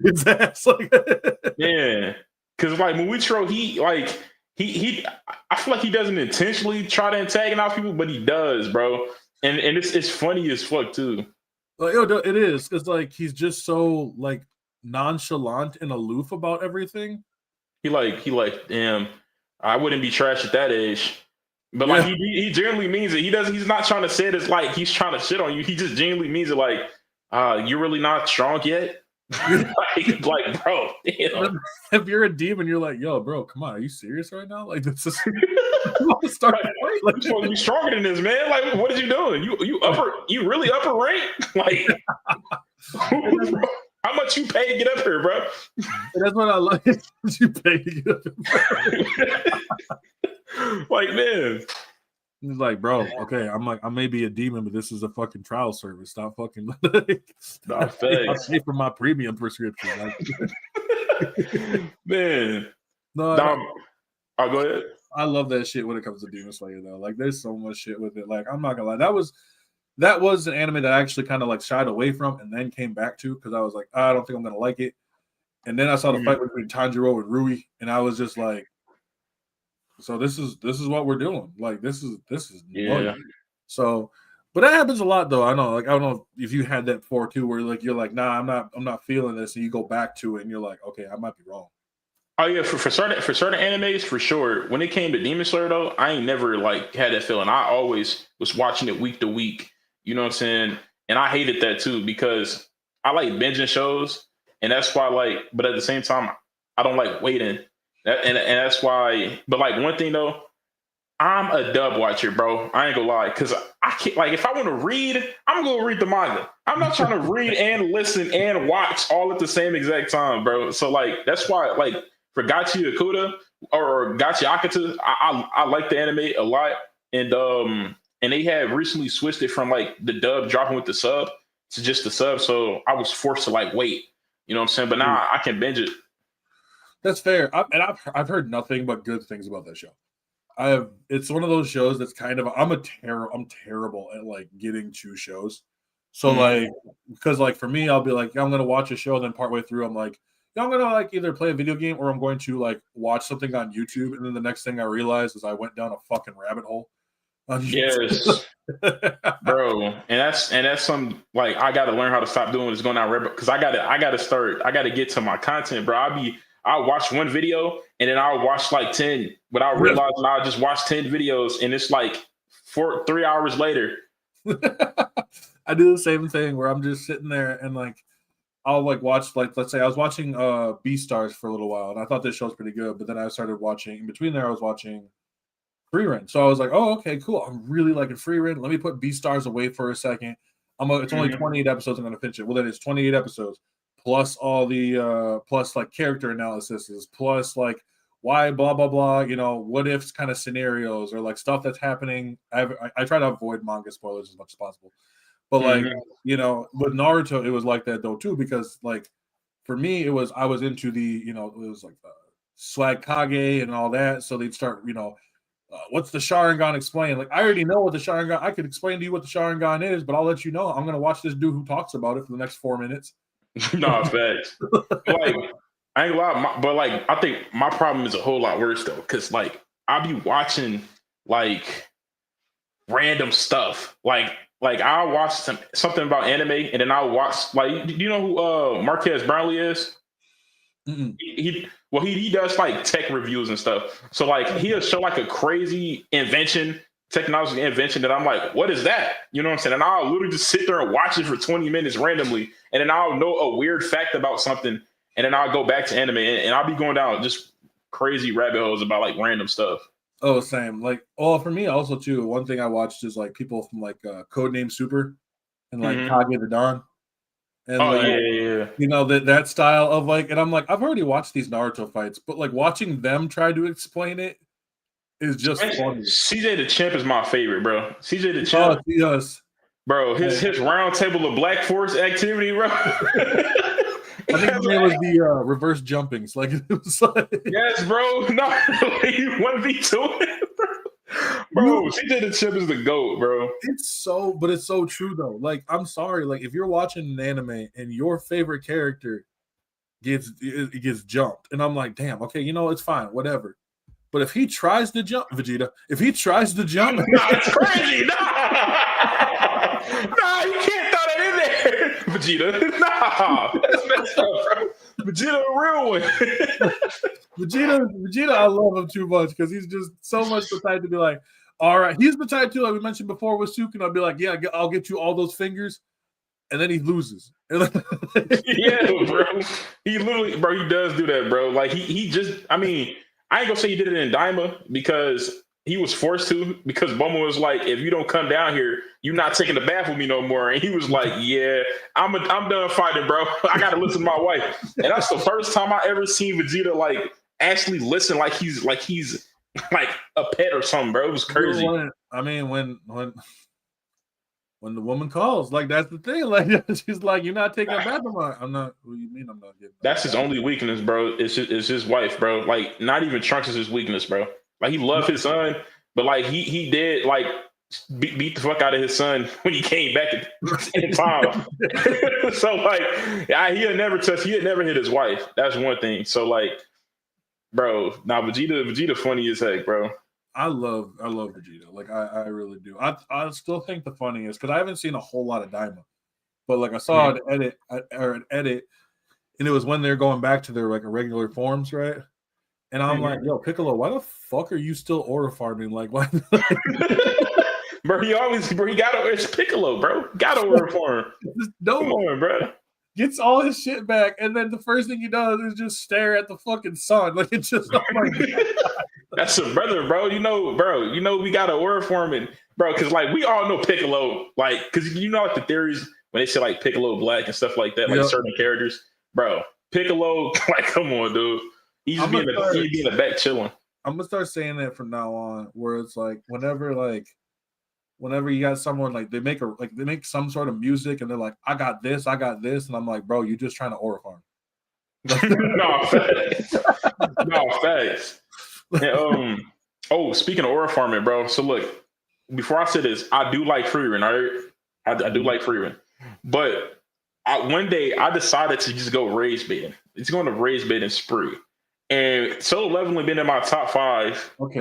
his ass. Like yeah. Cause like Muichiro, he I feel like he doesn't intentionally try to antagonize people, but he does, bro. And it's funny as fuck too. Like, it is because like he's just so like nonchalant and aloof about everything. He like, damn, I wouldn't be trash at that age. But like he genuinely means it. He's not trying to say it as like he's trying to shit on you. He just genuinely means it like, you're really not strong yet. like, bro, damn. If you're a demon, you're like, yo, bro, come on, are you serious right now? Like this is you want to start the fight? Like, you're supposed to be stronger than this, man. Like, what are you doing? You really upper rank? Like how much you pay to get up here, bro? That's what I like. You pay to get up here. Like, man. He's like, bro, okay, I may be a demon, but this is a fucking trial service. Stop fucking I'll pay for my premium prescription. Man. No, I'll go ahead. I love that shit when it comes to Demon Slayer though. Like there's so much shit with it. Like I'm not gonna lie. That was an anime that I actually kind of like shied away from and then came back to because I was like, I don't think I'm gonna like it. And then I saw the fight between Tanjiro and Rui, and I was just like, so this is what we're doing. Like this is money. So, but that happens a lot though. I know. Like I don't know if you had that before too, where like you're like, nah, I'm not feeling this, and you go back to it, and you're like, okay, I might be wrong. Oh yeah, for certain animes, for sure. When it came to Demon Slayer though, I ain't never like had that feeling. I always was watching it week to week. You know what I'm saying? And I hated that too because I like binging shows, and that's why but at the same time, I don't like waiting. And that's why. But like one thing though, I'm a dub watcher, bro. I ain't gonna lie, because I can't. Like if I want to read, I'm gonna read the manga. I'm not trying to read and listen and watch all at the same exact time, bro. So like that's why like for Gachi Akuta or Gachi Akata, I like the anime a lot, and they have recently switched it from like the dub dropping with the sub to just the sub, so I was forced to like wait. You know what I'm saying? But now I can binge it. That's fair. I've heard nothing but good things about that show. It's one of those shows that's kind of I'm terrible at like getting to shows. So like because like for me, I'll be like, I'm gonna watch a show, then partway through, I'm like, I'm gonna like either play a video game or I'm going to like watch something on YouTube, and then the next thing I realized is I went down a fucking rabbit hole. Yes, bro, and that's some like I got to learn how to stop doing is going down rabbit because I gotta get to my content, bro. I'll watch one video and then I'll watch like 10 without realizing I'll just watch 10 videos and it's like 3 hours later. I do the same thing where I'm just sitting there and like I'll like watch like let's say I was watching Beastars for a little while and I thought this show's pretty good, but then I started watching in between there I was watching Free Run. So I was like, oh, okay, cool. I'm really liking Free Run. Let me put Beastars away for a second. It's only 28 episodes. I'm going to finish it. Well, then it's 28 episodes plus all the plus like character analyses, plus like why blah blah blah. You know, what ifs kind of scenarios or like stuff that's happening. I try to avoid manga spoilers as much as possible. But like you know, with Naruto, it was like that though too because like for me, I was into the it was like Swag Kage and all that. So they'd start what's the Sharingan explain? Like, I already know what the Sharingan. I could explain to you what the Sharingan is, but I'll let you know. I'm gonna watch this dude who talks about it for the next 4 minutes. No, facts. Like, I ain't lie, but like, I think my problem is a whole lot worse though, because like I'll be watching like random stuff. Like I'll watch something about anime, and then I'll watch like, do you know who Marquez Brownlee is? Mm-mm. He does like tech reviews and stuff. So like he'll show like a crazy technology invention that I'm like, what is that? You know what I'm saying? And I'll literally just sit there and watch it for 20 minutes randomly, and then I'll know a weird fact about something, and then I'll go back to anime, and I'll be going down just crazy rabbit holes about like random stuff. Oh, same. Like, for me also too. One thing I watched is like people from like Codename Super and like Kage the Dawn. And yeah. You know, that style of like, and I'm like, I've already watched these Naruto fights, but like watching them try to explain it is just funny. CJ the Champ is my favorite, bro. CJ the Champ. Yes. Bro, his round table of Black Force activity, bro. I think his name was the reverse jumpings. Like it was like yes, bro. No, you 1v2 it, bro. Bro, CJ the Chip is the GOAT, bro. It's so true though. Like, I'm sorry, like if you're watching an anime and your favorite character gets jumped, and I'm like, damn, okay, it's fine, whatever. But if he tries to jump, Vegeta, it's crazy. Nah, you can't throw that in there, Vegeta. Nah, that's messed up, bro. Vegeta, a real one. Vegeta, I love him too much because he's just so much the type to be like, all right. He's the type too, like we mentioned before with Sukin. I'll be like, yeah, I'll get you all those fingers, and then he loses. Yeah, bro. He literally, bro, he does do that, bro. Like he just, I mean, I ain't gonna say he did it in Daima because he was forced to, because Bulma was like, if you don't come down here, you're not taking the bath with me no more. And he was like, yeah, I'm done fighting, bro. I gotta listen to my wife. And that's the first time I ever seen Vegeta like actually listen like he's like a pet or something, bro. It was crazy. I mean, when the woman calls, like that's the thing. Like she's like, you're not taking a bath. I'm not. What do you mean I'm not getting? That's his only weakness, bro. It's his wife, bro. Like not even Trunks is his weakness, bro. Like he loved his son, but like he did like beat the fuck out of his son when he came back in time. So like he had never hit his wife. That's one thing. So like, bro, Vegeta funny as heck, bro. I love Vegeta. Like I really do. I still think the funniest because I haven't seen a whole lot of Daima, but like I saw an edit, and it was when they're going back to their like regular forms, right? And I'm like, yo, Piccolo, why the fuck are you still aura farming? Like, why? Bro, he got it's Piccolo, bro. Got to aura farm. No, come on, bro. Gets all his shit back, and then the first thing he does is just stare at the fucking sun. Like it's just, oh my god. That's a brother, bro. You know, we got a aura farming, bro. Because like we all know Piccolo, like because like the theories when they say like Piccolo Black and stuff like that, like certain characters, bro. Piccolo, like come on, dude. He's being the back chilling. I'm gonna start saying that from now on, where it's like whenever you got someone like they make some sort of music and they're like, I got this, and I'm like, bro, you're just trying to aura farm. No facts. And, speaking of aura farming, bro. So look, before I say this, I do like Free Run. All right, I do like Free Run, but one day I decided to just go rage baiting. It's going to raise bait and spree. And Solo Leveling been in my top 5. Okay.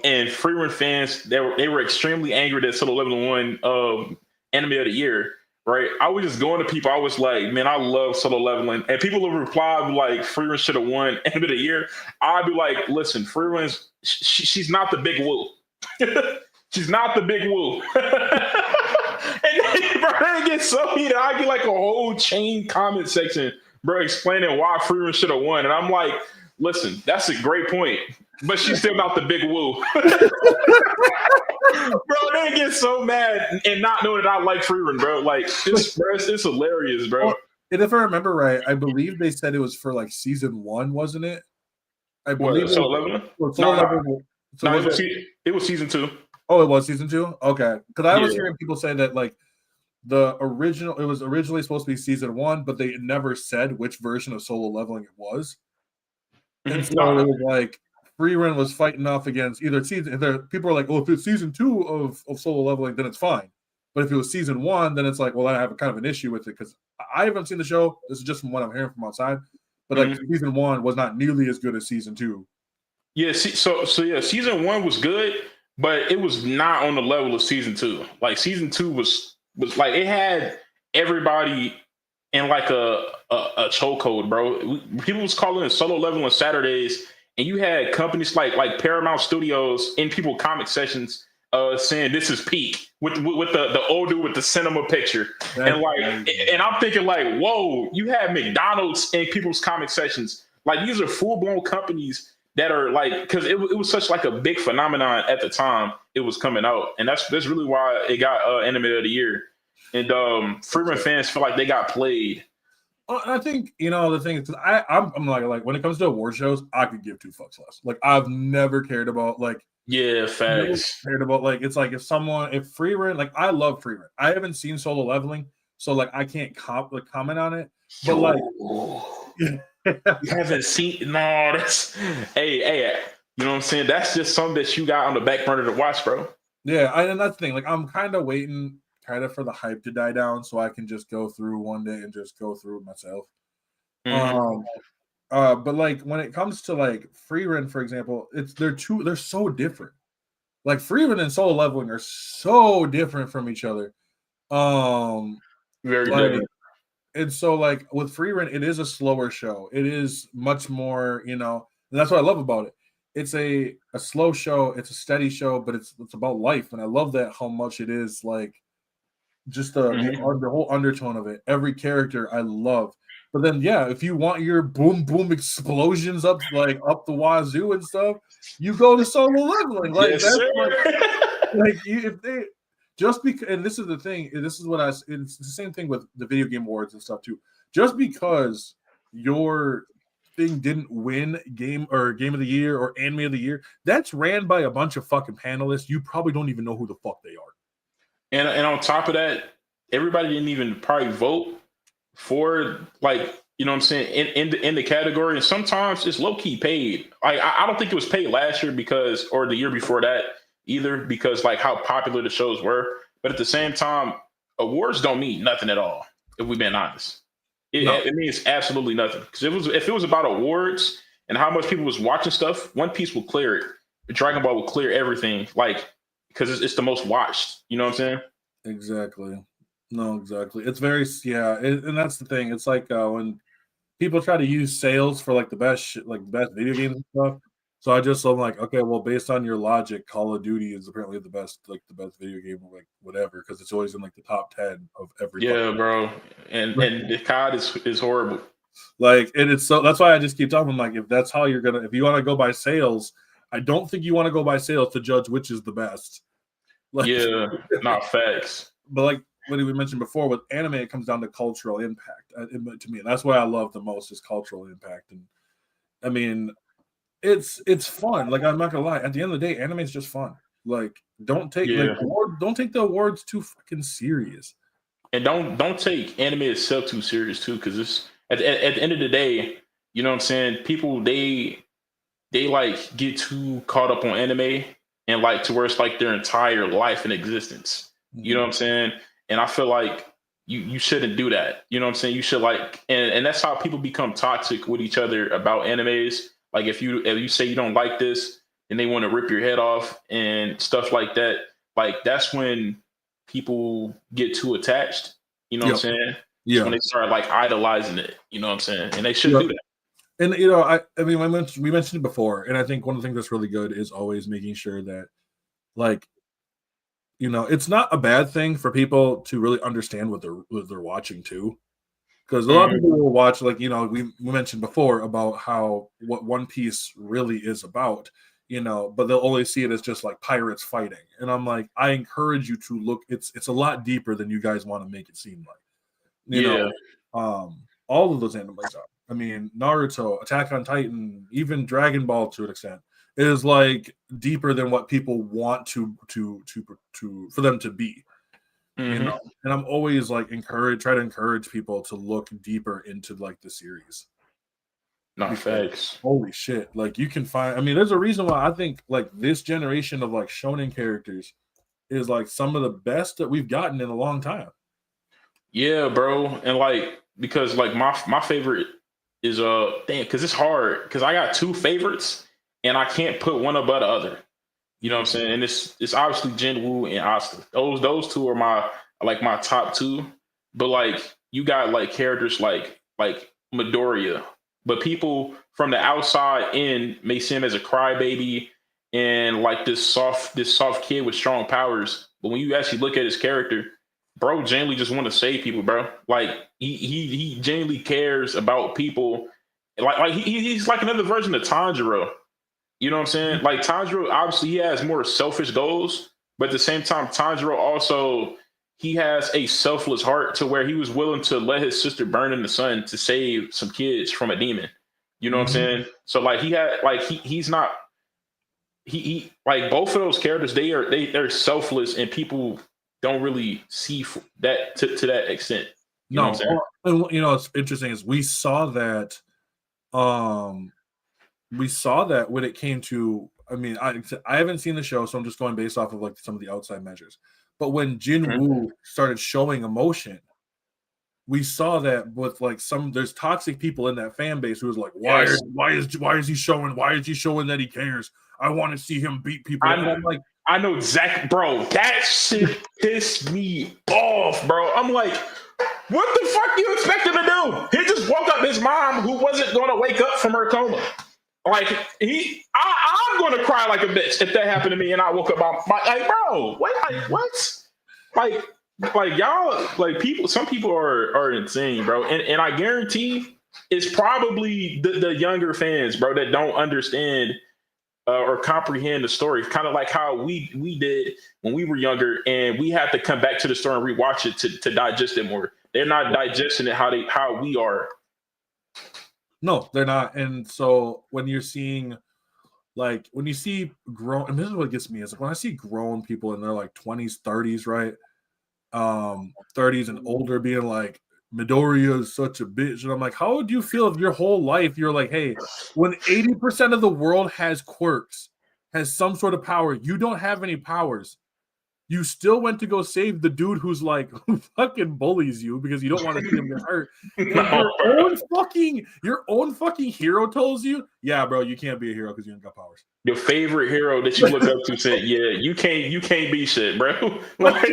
And Freerun fans, they were extremely angry that Solo Leveling won Anime of the Year. Right? I was just going to people. I was like, man, I love Solo Leveling. And people would reply like, Freerun should have won Anime of the Year. I'd be like, listen, Freerun's she's not the big woo. She's not the big woo. And then, bro, they get so heated. I get like a whole chain comment section, bro, explaining why Freerun should have won. And I'm like, listen, that's a great point, but she's still not the big woo. Bro, they get so mad and not knowing that I like Freerun, bro. Like, it's hilarious, bro. Well, and if I remember right, I believe they said it was for like season 1, wasn't it? I believe Solo Leveling? It was season 2. Oh, it was season 2? Okay. Because I was hearing people say that like it was originally supposed to be season 1, but they never said which version of Solo Leveling it was. And so it was like Freerun was fighting off against either people are like, oh, if it's season 2 of Solo Leveling, then it's fine. But if it was season 1, then it's like, well, I have kind of an issue with it because I haven't seen the show. This is just from what I'm hearing from outside. But like season 1 was not nearly as good as season 2. Yeah, so yeah, season 1 was good, but it was not on the level of season 2. Like season 2 was like it had everybody in like a chokehold, bro. People was calling it Solo Leveling Saturdays, and you had companies like Paramount Studios in people comic sessions saying this is peak with the old dude with the cinema picture. And I'm thinking like, whoa, you have McDonald's in people's comic sessions. Like these are full-blown companies that are like, because it was such like a big phenomenon at the time it was coming out. And that's really why it got Anime of the Year. And Freerun fans feel like they got played. Well, I think, the thing is, I'm like when it comes to award shows, I could give 2 fucks less. Like I've never cared about like, yeah, facts. Cared about like it's like if Freerun, like I love Freerun. I haven't seen Solo Leveling, so like I can't comment on it. But like, you haven't seen? No, that's hey, you know what I'm saying? That's just something that you got on the back burner to watch, bro. Yeah, and that's the thing. Like I'm kind of waiting, for the hype to die down, so I can just go through one day and just go through it myself. But like when it comes to like Freerun, for example, they're so different. Like Freerun and Solo Leveling are so different from each other. Very different. And so like with Freerun, it is a slower show. It is much more, and that's what I love about it. It's a slow show, it's a steady show, but it's about life. And I love that how much it is like just the whole undertone of it. Every character I love. But then, yeah, if you want your boom boom explosions up the wazoo and stuff, you go to Solo Leveling. Like yes, that's sir. if they just because, and this is the thing. This is what it's the same thing with the video game awards and stuff too. Just because your thing didn't win game of the year or anime of the year, that's ran by a bunch of fucking panelists. You probably don't even know who the fuck they are. And on top of that, everybody didn't even probably vote for like, you know what I'm saying, in the category. And sometimes it's low-key paid. Like I don't think it was paid last year or the year before that either, because like how popular the shows were. But at the same time, awards don't mean nothing at all, if we've been honest. It means absolutely nothing. Because if it was about awards and how much people was watching stuff, One Piece will clear it. Dragon Ball will clear everything. Like, because it's the most watched. You know what I'm saying? Exactly. No, exactly. It's very, and that's the thing. It's like when people try to use sales for like the best best video games and stuff. So I'm like, okay, well, based on your logic, Call of Duty is apparently the best video game, like whatever, because it's always in like the top 10 of every. Yeah, bro. And the COD is horrible. Like, and it's so that's why I just keep talking. Like, if that's how if you want to go by sales, I don't think you want to go by sales to judge which is the best. Like, yeah, not facts. But like what we mentioned before with anime, it comes down to cultural impact. To me, and that's what I love the most is cultural impact. And I mean, it's fun. Like I'm not gonna lie. At the end of the day, anime is just fun. Like don't take the awards too fucking serious. And don't take anime itself too serious too, because it's at the end of the day, you know what I'm saying. People they like get too caught up on anime and like to where it's like their entire life and existence. You know what I'm saying? And I feel like you shouldn't do that. You know what I'm saying? You should like, and that's how people become toxic with each other about animes. Like if you say you don't like this and they want to rip your head off and stuff like that, like that's when people get too attached. You know what I'm saying? Yeah. When they start like idolizing it. You know what I'm saying? And they shouldn't do that. And you know, I mean, we mentioned it before, and I think one of the things that's really good is always making sure that, like, you know, it's not a bad thing for people to really understand what they're watching too, because a lot of people will watch, like, you know, we mentioned before about how what One Piece really is about, you know, but they'll only see it as just like pirates fighting, and I'm like, I encourage you to look. It's a lot deeper than you guys want to make it seem like, you know, all of those animes are. I mean, Naruto, Attack on Titan, even Dragon Ball to an extent is like deeper than what people want to for them to be. You know, and I'm always like try to encourage people to look deeper into like the series. Not facts. Holy shit! Like you can find. I mean, there's a reason why I think like this generation of like shonen characters is like some of the best that we've gotten in a long time. Yeah, bro, and like because like my favorite is because it's hard because I got two favorites and I can't put one above the other. You know what I'm saying? And it's obviously Jinwoo and Asta. Those two are my top two. But like you got like characters like Midoriya, but people from the outside in may see him as a crybaby and like this soft kid with strong powers. But when you actually look at his character, bro genuinely just want to save people, bro. Like he genuinely cares about people. Like he's like another version of Tanjiro. You know what I'm saying? Like Tanjiro, obviously he has more selfish goals, but at the same time, Tanjiro also he has a selfless heart to where he was willing to let his sister burn in the sun to save some kids from a demon. You know what I'm saying? So like he had like he's not he like both of those characters they're selfless and people don't really see that to that extent. You know what I'm saying? And you know, what's interesting is we saw that when it came to, I mean, I haven't seen the show, so I'm just going based off of like some of the outside measures. But when Jinwoo started showing emotion, we saw that with like there's toxic people in that fan base who was like, why is he showing that he cares? I want to see him beat people. I'm like, I know exactly, bro. That shit pissed me off, bro. I'm like, what the fuck you expect him to do? He just woke up his mom who wasn't going to wake up from her coma. Like I'm going to cry like a bitch if that happened to me and I woke up like, bro, wait, like what? Like y'all, like people, some people are insane, bro. And I guarantee it's probably the younger fans, bro, that don't understand or comprehend the story. Kind of like how we did when we were younger and we had to come back to the story and rewatch it to digest it more. They're not digesting it how we are. No, they're not. And so when you're seeing, like, when you see grown, and this is what gets me is like when I see grown people in their like 20s, 30s, right? 30s and older being like, Midoriya is such a bitch. And I'm like, how would you feel if your whole life you're like, hey, when 80% of the world has quirks, has some sort of power, you don't have any powers. You still went to go save the dude who's like who fucking bullies you because you don't want to see him get hurt. And your own fucking hero tells you, yeah, bro, you can't be a hero because you ain't got powers. Your favorite hero that you look up to said, yeah, you can't be shit, bro. Like,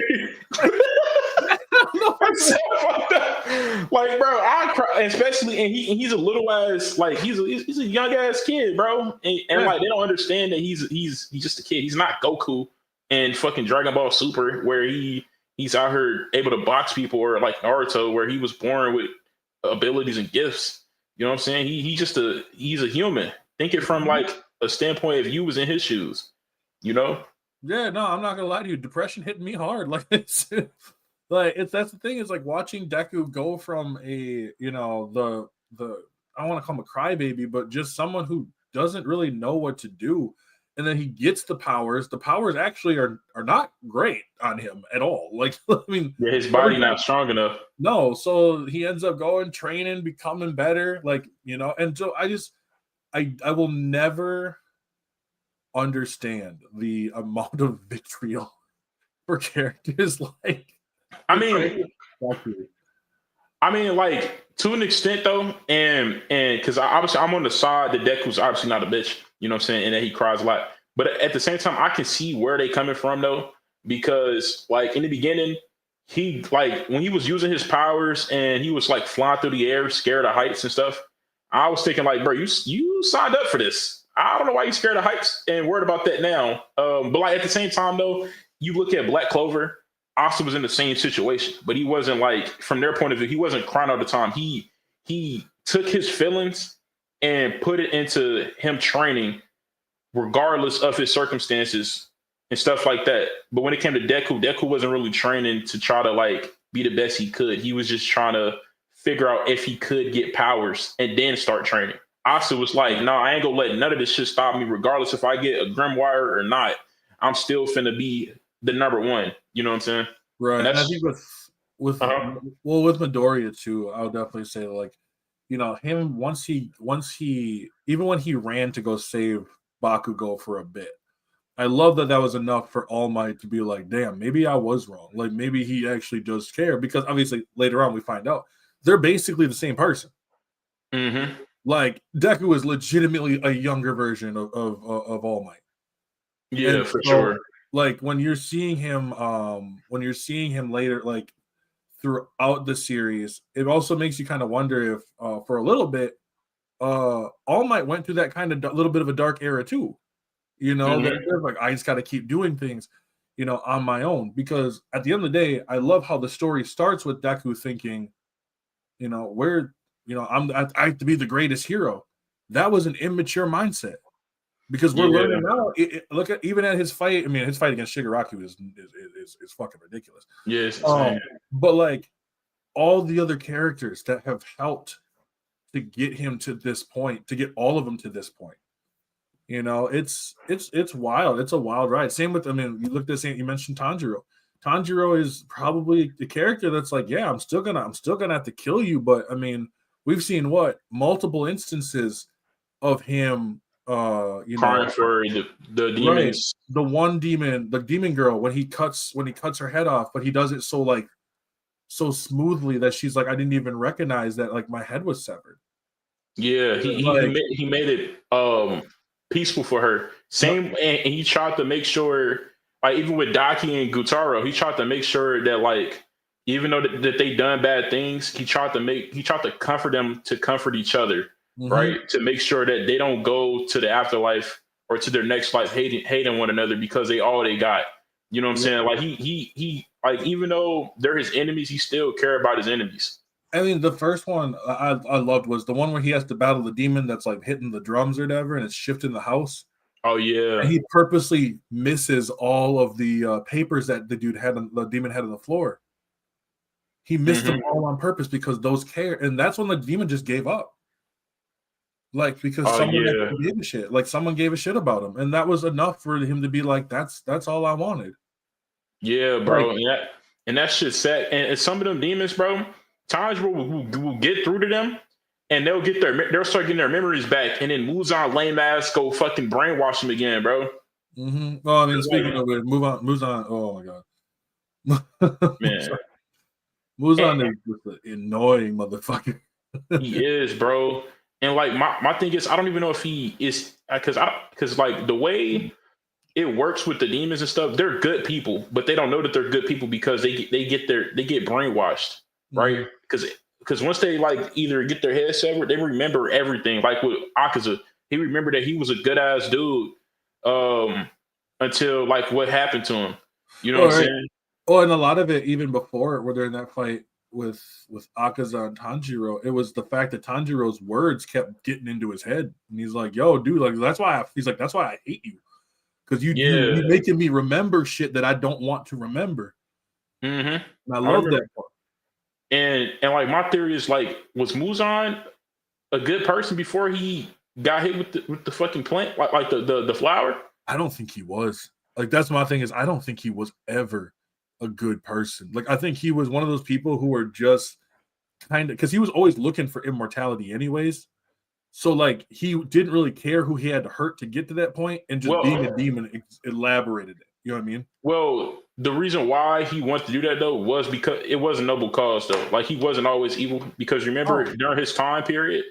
like, bro, I cry, especially, and he's a little ass, like he's a young ass kid, bro, and like they don't understand that he's just a kid. He's not Goku and fucking Dragon Ball Super, where he's out here able to box people, or like Naruto, where he was born with abilities and gifts. You know what I'm saying? He's a human. Think it from like a standpoint if you was in his shoes, you know? Yeah, no, I'm not gonna lie to you. Depression hit me hard. Like that's the thing is like watching Deku go from a, you know, the I don't want to call him a crybaby, but just someone who doesn't really know what to do. And then he gets the powers. The powers actually are not great on him at all. Like, I mean, yeah, his body not strong enough. No, so he ends up going, training, becoming better. Like, you know, and so I will never understand the amount of vitriol for characters like. I mean, Exactly. I mean, like to an extent though, and because obviously I'm on the side that Deku's obviously not a bitch, you know what I'm saying, and that he cries a lot. But at the same time, I can see where they coming from though, because like in the beginning, he like when he was using his powers and he was like flying through the air, scared of heights and stuff. I was thinking like, bro, you signed up for this. I don't know why you scared of heights and worried about that now. But like at the same time though, you look at Black Clover. Austin was in the same situation, but he wasn't like from their point of view, he wasn't crying all the time. He took his feelings and put it into him training, regardless of his circumstances and stuff like that. But when it came to Deku wasn't really training to try to like be the best he could. He was just trying to figure out if he could get powers and then start training. Asa was like, no, I ain't gonna let none of this shit stop me, regardless if I get a Grimoire or not. I'm still finna be the number one. You know what I'm saying? Right. And I think with Midoriya too, I would definitely say like, you know, him once he even when he ran to go save Bakugo for a bit, I love that was enough for All Might to be like, damn, maybe I was wrong. Like maybe he actually does care, because obviously later on we find out they're basically the same person. Mm-hmm. Like Deku is legitimately a younger version of All Might. Yeah, and for sure. Like when you're seeing him later, like throughout the series, it also makes you kind of wonder if for a little bit, All Might went through that kind of little bit of a dark era too. You know, that they're like, I just got to keep doing things, you know, on my own. Because at the end of the day, I love how the story starts with Deku thinking, you know, I have to be the greatest hero. That was an immature mindset. Because we're learning now. Look at even at his fight. I mean, his fight against Shigaraki is fucking ridiculous. Yes, but like all the other characters that have helped to get him to this point, to get all of them to this point, you know, it's wild. It's a wild ride. Same with, I mean, you looked at you mentioned Tanjiro. Tanjiro is probably the character that's like, yeah, I'm still gonna have to kill you, but I mean, we've seen multiple instances of him crying for the demons. Right. The one demon, the demon girl, when he cuts her head off, but he does it so smoothly that she's like, I didn't even recognize that like my head was severed. Yeah, he made it peaceful for her. Same, and he tried to make sure, like even with Daki and Gutaro, he tried to make sure that like even though that they done bad things, he tried to comfort them, to comfort each other. Right, to make sure that they don't go to the afterlife or to their next life hating one another because they got. You know what I'm saying? Like he like even though they're his enemies, he still care about his enemies. I mean, the first one I loved was the one where he has to battle the demon that's like hitting the drums or whatever, and it's shifting the house. Oh yeah, and he purposely misses all of the papers that the demon had on the floor. He missed them all on purpose because those care, and that's when the demon just gave up. Like because someone gave a shit. Like someone gave a shit about him, and that was enough for him to be like, "That's all I wanted." Yeah, bro. Like, and that shit set. And some of them demons, bro, times will get through to them, and they'll start getting their memories back, and then Muzan lame ass go fucking brainwash them again, bro. Well, I mean, speaking of it, Muzan. Oh my god, man, Muzan is just an annoying motherfucker. He is, bro. And like my thing is, I don't even know if he is because like the way it works with the demons and stuff, they're good people, but they don't know that they're good people because they get brainwashed, right? Because once they like either get their head severed, they remember everything. Like with Akaza, he remembered that he was a good ass dude until like what happened to him. You know what I'm saying? Oh, and a lot of it, even before, where they're in that fight with Akaza and Tanjiro, it was the fact that Tanjiro's words kept getting into his head, and he's like, "Yo, dude, like that's why I hate you, because you're making me remember shit that I don't want to remember." And I love that part. And like my theory is like, was Muzan a good person before he got hit with the fucking plant, like the flower? I don't think he was. Like that's my thing is I don't think he was ever a good person. Like I think he was one of those people who were just kind of, because he was always looking for immortality anyways. So like he didn't really care who he had to hurt to get to that point, and just being a demon elaborated it. You know what I mean? Well, the reason why he wanted to do that though was because it was a noble cause though. Like he wasn't always evil because remember during his time period,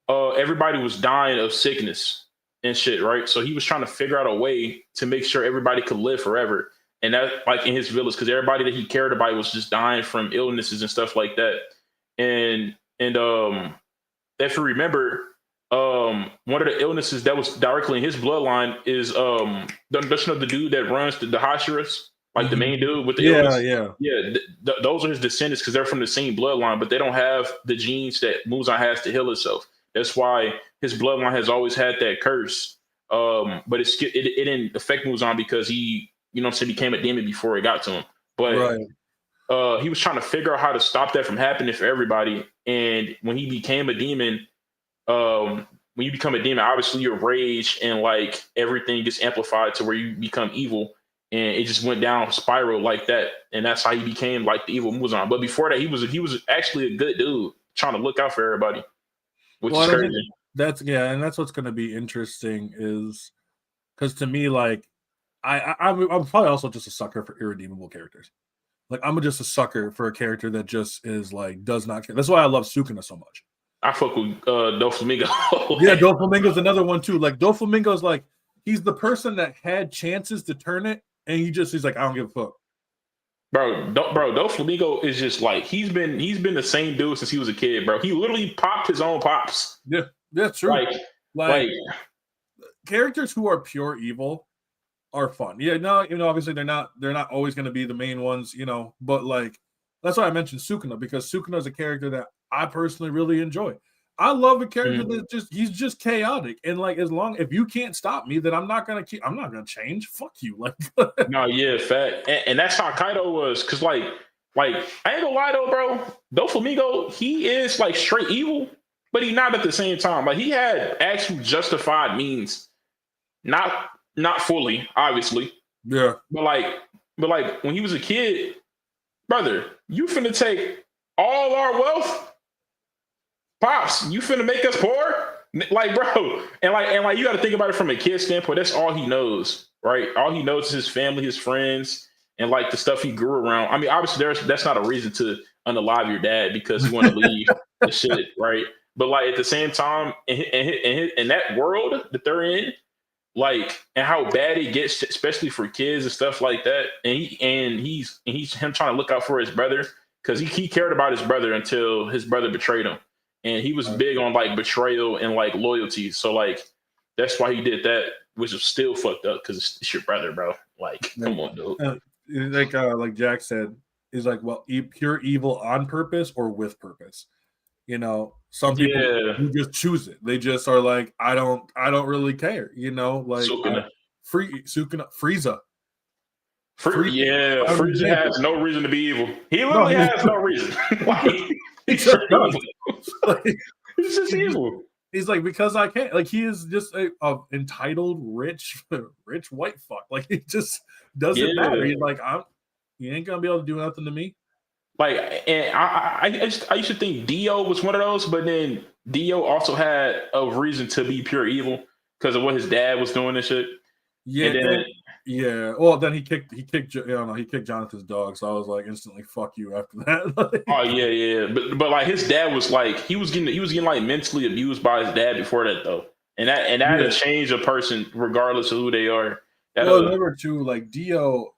everybody was dying of sickness and shit, right? So he was trying to figure out a way to make sure everybody could live forever. And that like in his village, because everybody that he cared about was just dying from illnesses and stuff like that. And if you remember, one of the illnesses that was directly in his bloodline is don't you know the dude that runs the Hashiras, like the main dude with the illness? Those are his descendants because they're from the same bloodline, but they don't have the genes that Muzan has to heal himself. That's why his bloodline has always had that curse. But it didn't affect Muzan because he, you know what I'm saying, became a demon before it got to him. But he was trying to figure out how to stop that from happening for everybody. And when he became a demon, when you become a demon, obviously your rage and like everything gets amplified to where you become evil, and it just went down spiral like that, and that's how he became like the evil Muzan. But before that, he was actually a good dude trying to look out for everybody, which is crazy. And that's what's going to be interesting is because to me, like I'm probably also just a sucker for irredeemable characters. Like I'm just a sucker for a character that just is like does not care. That's why I love Sukuna so much. I fuck with Doflamingo. Yeah, Doflamingo's another one too. Like Doflamingo's like he's the person that had chances to turn it, and he's like, I don't give a fuck. Bro, Doflamingo is just like he's been the same dude since he was a kid, bro. He literally popped his own pops. Yeah, that's true. Like characters who are pure evil are fun. Yeah, no, you know, obviously they're not always going to be the main ones, you know, but like that's why I mentioned Sukuna, because Sukuna is a character that I personally really enjoy. I love a character that he's just chaotic, and like if you can't stop me, then I'm not gonna change. Fuck you, like. No, yeah, fact, and that's how Kaido was, because like I ain't gonna lie though, bro. Doflamingo, he is like straight evil, but he's not at the same time. Like he had actual justified means, not fully, obviously. Yeah, but like when he was a kid, brother, you finna take all our wealth. Pops, you finna make us poor? Like, bro, and like you got to think about it from a kid standpoint. That's all he knows, right? All he knows is his family, his friends, and like the stuff he grew around. I mean, obviously, that's not a reason to unalive your dad because you want to leave the shit, right? But like at the same time, in that world that they're in, like, and how bad it gets, especially for kids and stuff like that, and he's him trying to look out for his brother because he cared about his brother until his brother betrayed him. And he was big on like betrayal and like loyalty. So like that's why he did that, which is still fucked up because it's your brother, bro. Like, come on, dude. Like Jack said, is like, well, pure evil on purpose or with purpose. You know, some people who just choose it. They just are like, I don't really care. You know, like Sukuna. Frieza. Frieza has no reason to be evil. He literally has no reason. He's just evil. He's like, because I can't. Like he is just a entitled, rich white fuck. Like it just doesn't matter. He's like, you ain't gonna be able to do nothing to me. Like, and I used to think Dio was one of those, but then Dio also had a reason to be pure evil because of what his dad was doing and shit. Yeah, well, then he kicked Jonathan's dog, so I was like instantly fuck you after that. Oh yeah, but like his dad was like he was getting like mentally abused by his dad before that though, and that had change a person regardless of who they are. Number two, like Dio,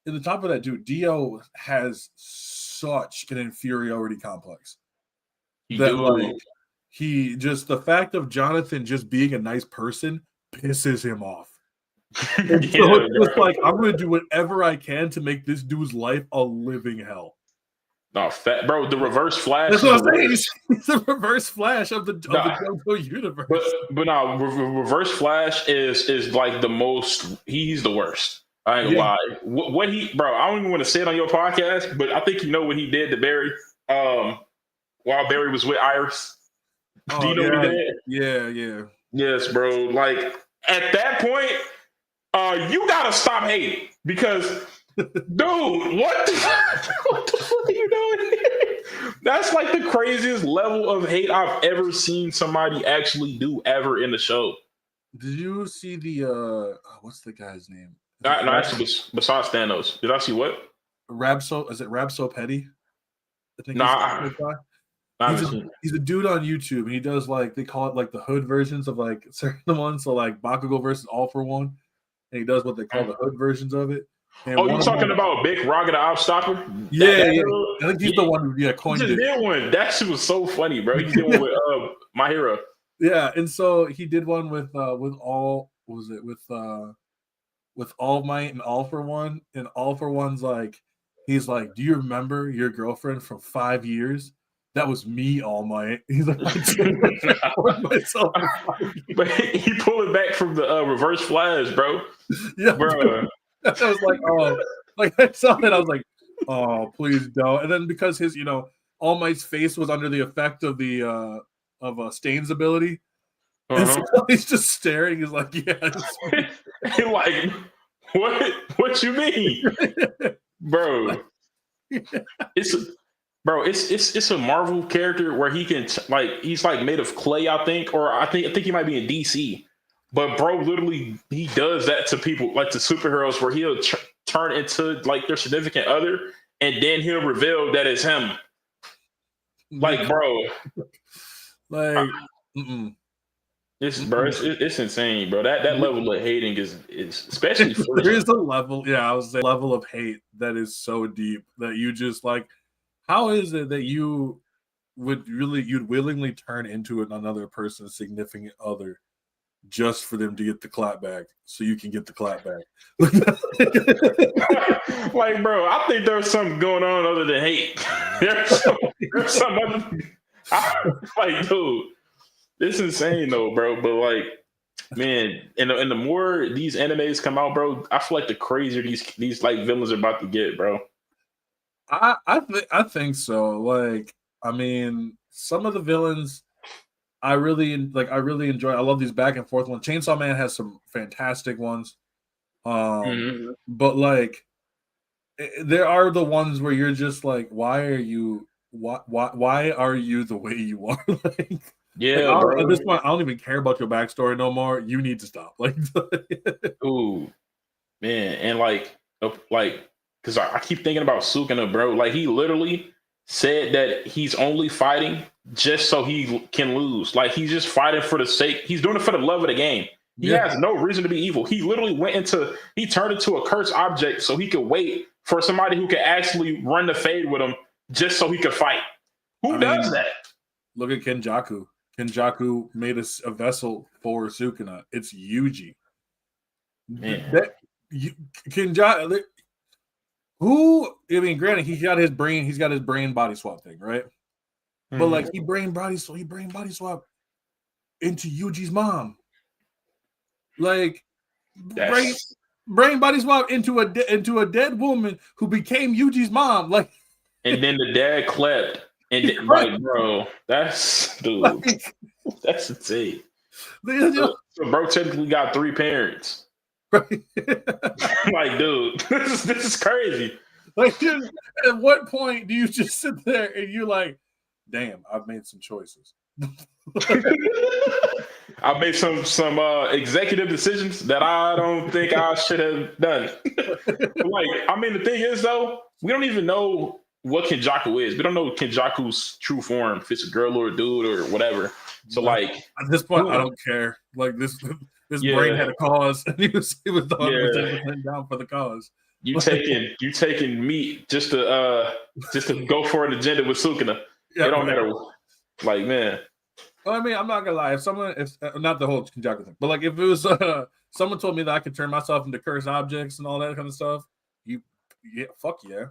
at the top of that dude, Dio has such an inferiority complex. He just the fact of Jonathan just being a nice person pisses him off. So it's just like I'm going to do whatever I can to make this dude's life a living hell. No, bro, the reverse Flash. That's what I'm saying. He's the reverse Flash of the JoJo universe. But no, reverse Flash is like the most. He's the worst. I ain't gonna lie. What he, bro? I don't even want to say it on your podcast, but I think you know what he did to Barry. While Barry was with Iris. Do you know what he did? Yeah. Yes, bro. Like at that point. You gotta stop hating because, dude, what the fuck are you doing here? That's like the craziest level of hate I've ever seen somebody actually do ever in the show. Did you see the what's the guy's name? No, actually, besides Thanos, did I see what? Is it Rabso Petty? I think Nah, I haven't seen. he's a dude on YouTube, and he does like they call it like the hood versions of like certain ones. So like Bakugo versus All for One, and he does what they call the hood versions of it. And Oh, you talking about Big Rocket the Opstopper? Yeah. I think he's the one who coined it. He did one. That shit was so funny, bro. He did one with My Hero. Yeah, and so he did one with all what was it with All Might and All for One, and All for One's like he's like, do you remember your girlfriend from 5 years? That was me, All Might. He's like, myself. But he pulled it back from the Reverse Flash, bro. Yeah, bro. I was like, oh, like I saw that, I was like, oh, please don't. And then because his, All Might's face was under the effect of the Stain's ability, and so he's just staring. He's like, yeah, he's like, what you mean, bro? It's a Marvel character where he can he's like made of clay, I think, or I think he might be in DC. But bro, literally, he does that to people, like to superheroes, where he'll turn into like their significant other, and then he'll reveal that it's him. Like, bro, it's insane, bro. That level of hating is especially for there is a level, I was saying, level of hate that is so deep that you just like. How is it that you'd willingly turn into another person's significant other just for them to get the clap back, so you can get the clap back? Like, bro, I think there's something going on other than hate. There's some other. Like, dude, it's insane though, bro. But like, man, and the more these animes come out, bro, I feel like the crazier these like villains are about to get, bro. I think so. Like, I mean, some of the villains I really enjoy. I love these back and forth ones. Chainsaw Man has some fantastic ones. But like there are the ones where you're just like, why are you the way you are? Like, yeah, at this point, I don't even care about your backstory no more. You need to stop. Like, ooh, man, and like because I keep thinking about Sukuna, bro. Like, he literally said that he's only fighting just so he can lose. Like, he's just fighting for the sake. He's doing it for the love of the game. He has no reason to be evil. He literally he turned into a cursed object so he could wait for somebody who could actually run the fade with him just so he could fight. Who does that? Look at Kenjaku. Kenjaku made a vessel for Sukuna. It's Yuji. Kenjaku. Granted, he's got his brain body swap thing, right? But like he brain body swap into Yuji's mom. Like brain body swap into a dead woman who became Yuji's mom. Like, and then the dad clapped, and then, like, bro, that's insane. So bro technically got 3 parents. Right. Like, dude, this is crazy. Like, at what point do you just sit there and you're like, damn, I've made some choices. I made some executive decisions that I don't think I should have done. Like, I mean, the thing is though, we don't even know what Kenjaku is. We don't know Kenjaku's true form, if it's a girl or a dude or whatever. So like, at this point, I don't care. Like, this brain had a cause, and he was 100% down for the cause. You taking meat just to go for an agenda with Sukuna. Yeah, it don't matter. Like, man. Well, I mean, I'm not gonna lie. If not the whole Kenjaku thing, but like if it was someone told me that I could turn myself into cursed objects and all that kind of stuff, fuck yeah.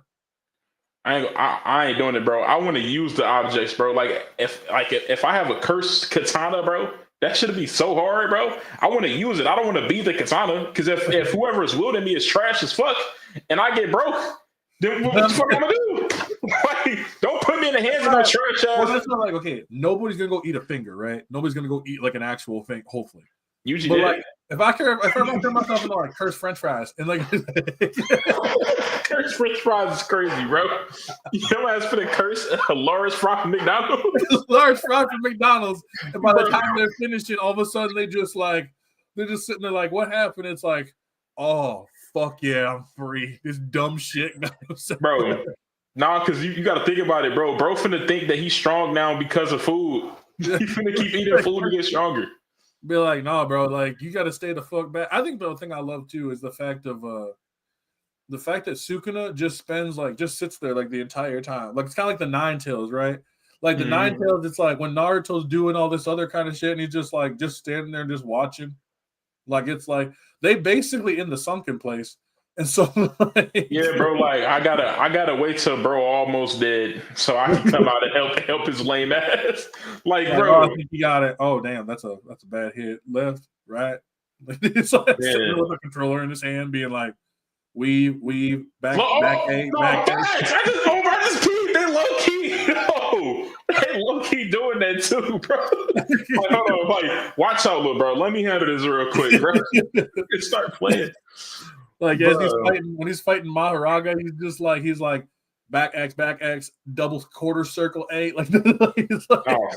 I ain't doing it, bro. I want to use the objects, bro. Like if I have a cursed katana, bro, that should be so hard, bro. I want to use it. I don't want to be the katana, because if whoever is wielding me is trash as fuck and I get broke, then what the fuck am I gonna do? Like, don't put me in the hands of that trash ass. Well, that's not like, okay, nobody's gonna go eat a finger, right? Nobody's gonna go eat like an actual thing, hopefully. Usually, but like, if I turn myself into like cursed French fries and like cursed French fries is crazy, bro. You know what has been a curse? A large fry from McDonald's. Large fry from McDonald's, and by the time they're finishing, all of a sudden they're just sitting there like, what happened? It's like, oh fuck yeah, I'm free. This dumb shit. Bro. Nah, because you got to think about it, bro. Bro finna think that he's strong now because of food. He finna keep eating food to get stronger. Be like, nah, bro, like you got to stay the fuck back. I think the thing I love too is the fact that Sukuna just sits there like the entire time. Like it's kind of like the Nine Tails, right? Like the Nine Tails, it's like when Naruto's doing all this other kind of shit and he's just standing there just watching. Like it's like they basically in the sunken place. And so yeah, bro, like I gotta wait till bro almost dead so I can come out and help his lame ass. Like, bro, I think he got it. Oh damn, that's a bad hit. Left, right. It's like sitting with a controller in his hand, being like, "We back A, back A." I just peed. They low key, they low key doing that too, bro. Like, hold on, like watch out, little bro. Let me handle this real quick, bro. Start playing. Like as when he's fighting Maharaga, he's like back X, double quarter circle A. Like,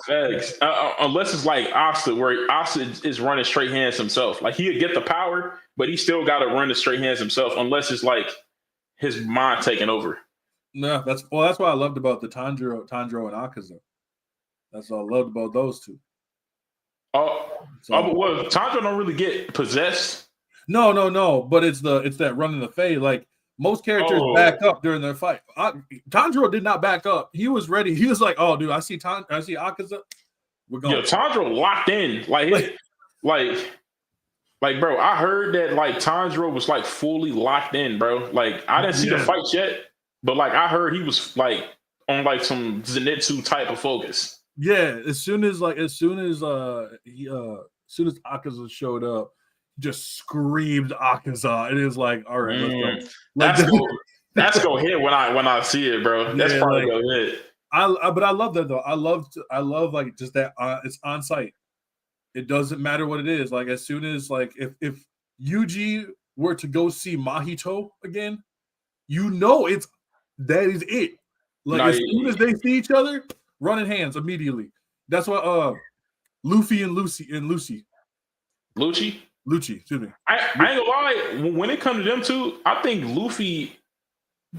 thanks. Unless it's like Asta, where Asta is running straight hands himself. Like he'd get the power, but he still got to run the straight hands himself. Unless it's like his mind taking over. No, that's what I loved about the Tanjiro and Akaza. That's what I loved about those two. But Tanjiro don't really get possessed. No. But it's that running the fade. Like most characters back up during their fight. Tanjiro did not back up. He was ready. He was like, "Oh, dude, I see Akaza. We're going." Yo, Tanjiro locked in. Like, bro. I heard that like Tanjiro was like fully locked in, bro. Like, I didn't see the fights yet, but like I heard he was like on like some Zenitsu type of focus. Yeah, as soon as Akaza showed up, just screamed Akaza. It is like, all right, let's go. That's go hit when I see it, bro. That's probably go hit. But I love that though. I love like just that it's on site. It doesn't matter what it is. Like as soon as like if Yuji were to go see Mahito again, that is it. Like as soon as they see each other, running hands immediately. That's what Luffy and Lucy. Lucci, excuse me. I ain't gonna lie. When it comes to them two, I think Luffy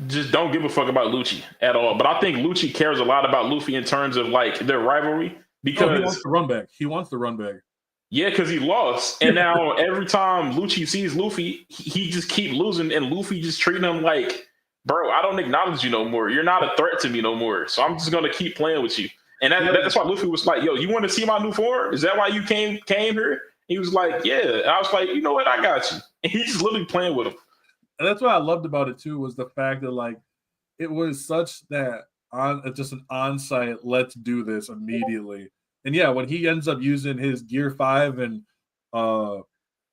just don't give a fuck about Lucci at all. But I think Lucci cares a lot about Luffy in terms of like their rivalry because he wants to run back. He wants to run back. Yeah, because he lost, and now every time Lucci sees Luffy, he just keep losing, and Luffy just treating him like, bro, I don't acknowledge you no more. You're not a threat to me no more. So I'm just gonna keep playing with you. And that's why Luffy was like, yo, you want to see my new form? Is that why you came here? He was like, yeah. And I was like, you know what? I got you. And he's just literally playing with him. And that's what I loved about it too, was the fact that like it was such that just an on-site, let's do this immediately. And yeah, when he ends up using his Gear 5 and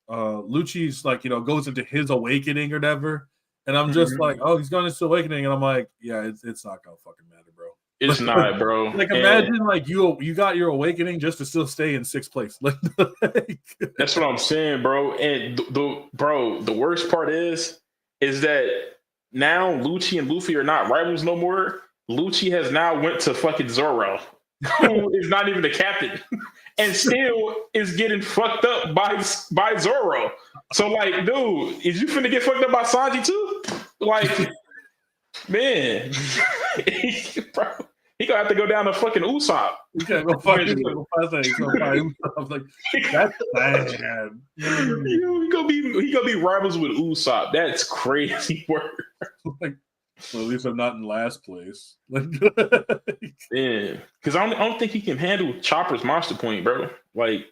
Lucci's like, goes into his awakening or whatever. And I'm just like, oh, he's going into awakening. And I'm like, yeah, it's not gonna fucking matter, bro. It's not, bro. Like imagine like you got your awakening just to still stay in 6th place. Like that's what I'm saying, bro. And the worst part is that now Lucci and Luffy are not rivals no more. Lucci has now went to fucking Zoro, who is not even the captain, and still is getting fucked up by Zoro. So like, dude, is you finna get fucked up by Sanji too? Like, man, bro. He gonna have to go down to fucking Usopp. He can't go fucking Usopp. Like, that's bad. He gonna be rivals with Usopp. That's crazy work. Like, well, at least I'm not in last place. Yeah, because I don't think he can handle Chopper's monster point, bro. Like,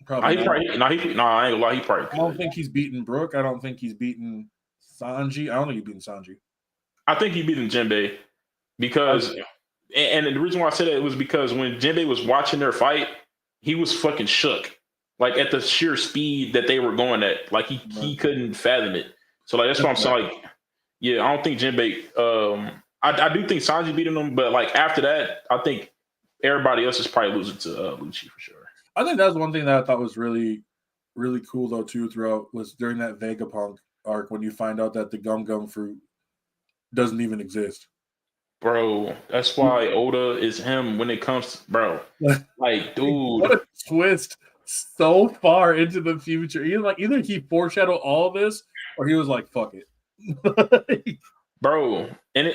I ain't gonna lie. He probably could. I don't think he's beaten Brook. I don't think he's beaten Sanji. I don't think he's beaten Sanji. I think he beaten Jinbei because. And the reason why I said that was because when Jinbei was watching their fight, he was fucking shook, like at the sheer speed that they were going at. Like he couldn't fathom it. So like that's why I'm saying, like, yeah, I don't think Jinbei. I do think Sanji beating him, but like after that, I think everybody else is probably losing to Lucci for sure. I think that's one thing that I thought was really, really cool though too. Throughout was during that Vegapunk arc when you find out that the Gum fruit doesn't even exist. Bro, that's why Oda is him when it comes to, bro. Like, dude. What a twist so far into the future. Either he foreshadowed all this, or he was like, "Fuck it." bro. And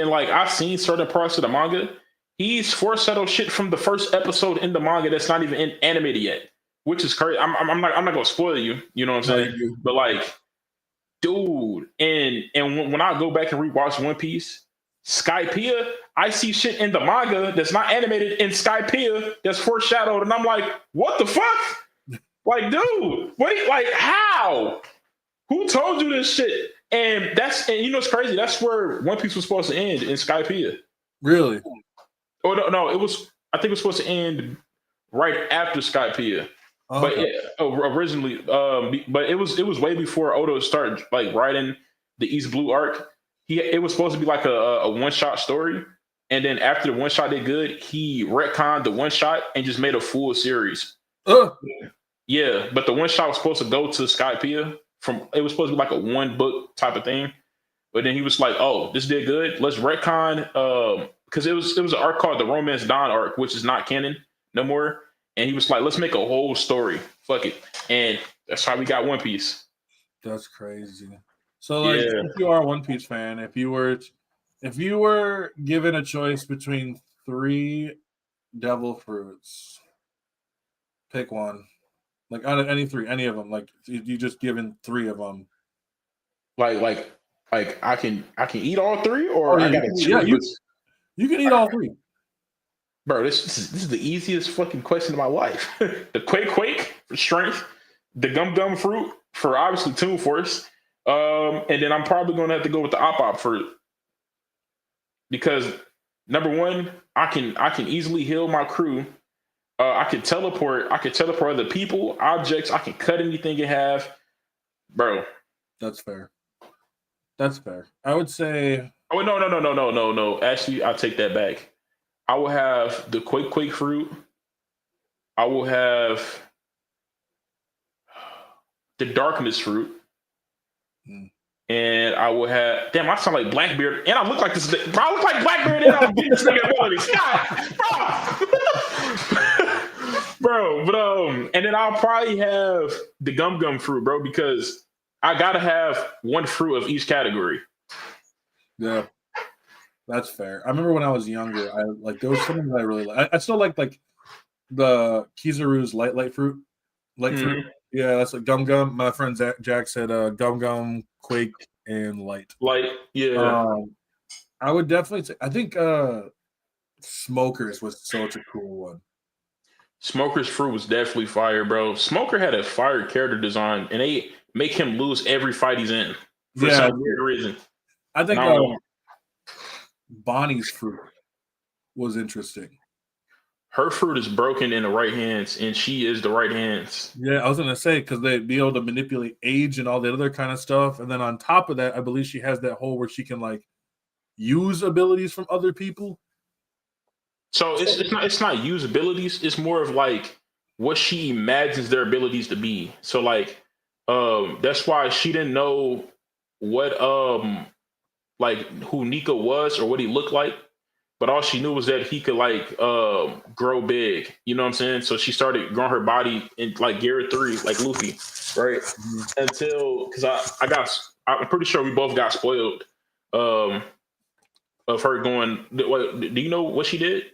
like I've seen certain parts of the manga. He's foreshadowed shit from the first episode in the manga that's not even animated yet, which is crazy. I'm not gonna spoil you. You know what I'm No, saying? But like, dude, and when I go back and rewatch One Piece, Skypiea, I see shit in the manga that's not animated in Skypiea that's foreshadowed, and I'm like, what the fuck? Like, dude, like how? Who told you this shit? And you know it's crazy. That's where One Piece was supposed to end in Skypiea. Really? Oh no, it was. I think it was supposed to end right after Skypiea. Okay. But originally, but it was way before Oda started like writing the East Blue arc. It was supposed to be like a one shot story, and then after the one shot did good, he retconned the one shot and just made a full series. Yeah, but the one shot was supposed to go to Skypiea. It was supposed to be like a one book type of thing, but then he was like, "Oh, this did good. Let's retcon." Because it was an arc called the Romance Dawn arc, which is not canon no more. And he was like, "Let's make a whole story. Fuck it." And that's how we got One Piece. That's crazy. So, like, if you are a One Piece fan, if you were given a choice between 3 devil fruits, pick one. Like out of any of them, like you just given 3 of them. Like I can eat all 3, or I gotta choose. Yeah, you can eat all 3. Bro, this is the easiest fucking question of my life. The Quake for strength, the Gum fruit for obviously Toon Force, and then I'm probably gonna have to go with the Op fruit because number 1, I can easily heal my crew. I can teleport other people, objects. I can cut anything in half, bro. That's fair. I would say. Oh no. Actually, I'll take that back. I will have the Quake fruit. I will have the Darkness fruit. And I will have. Damn, I sound like Blackbeard, and I look like this. Bro, I look like Blackbeard, and I'm getting this nigga abilities. Bro, but and then I'll probably have the Gum fruit, bro, because I gotta have one fruit of each category. Yeah, that's fair. I remember when I was younger, there was something that I really like. I still like the Kizaru's light fruit. Fruit. Yeah, that's like Gum. My friend Jack said Gum, Quake, and Light. Light, yeah. I would definitely say. I think Smokers was such a cool one. Smoker's fruit was definitely fire, bro. Smoker had a fire character design, and they make him lose every fight he's in for some weird reason. I think Bonnie's fruit was interesting. Her fruit is broken in the right hands, and she is the right hands. Yeah, I was gonna say because they'd be able to manipulate age and all that other kind of stuff, and then on top of that, I believe she has that whole where she can like use abilities from other people. So it's not use abilities. It's more of like what she imagines their abilities to be. So like, that's why she didn't know what like who Nika was or what he looked like. But all she knew was that he could like grow big. You know what I'm saying? So she started growing her body in like Gear 3, like Luffy, right? Until because I'm pretty sure we both got spoiled of her going. Do you know what she did?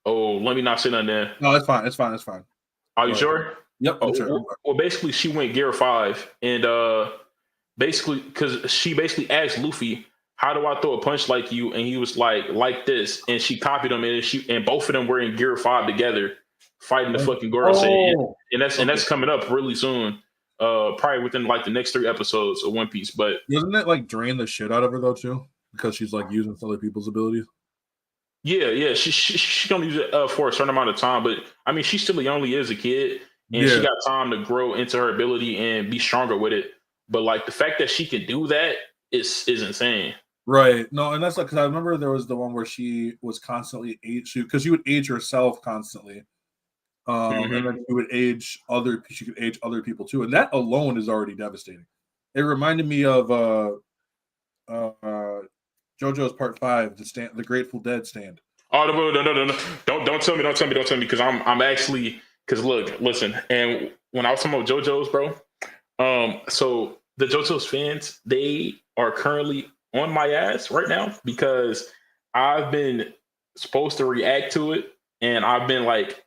Oh, let me not say nothing there. No, it's fine. Are you sure? Yep, I'm sure. Well, basically, she went Gear 5, and basically, because she basically asked Luffy, "How do I throw a punch like you?" And he was like this, and she copied him, and both of them were in Gear 5 together, fighting the fucking Gorosei, and that's coming up really soon, probably within like the next 3 episodes of One Piece. But doesn't it like drain the shit out of her though too, because she's like using other people's abilities? Yeah, she don't use it for a certain amount of time, but I mean, she still only is a kid, and she got time to grow into her ability and be stronger with it. But like the fact that she can do that is insane. Right. No, and that's like because I remember there was the one where she was constantly because she would age herself constantly, and then she would age she could age other people too, and that alone is already devastating. It reminded me of JoJo's Part 5, the Grateful Dead stand. Oh no! Don't tell me because I'm actually because listen, and when I was talking about JoJo's, bro, So the JoJo's fans, they are currently on my ass right now because I've been supposed to react to it, and I've been like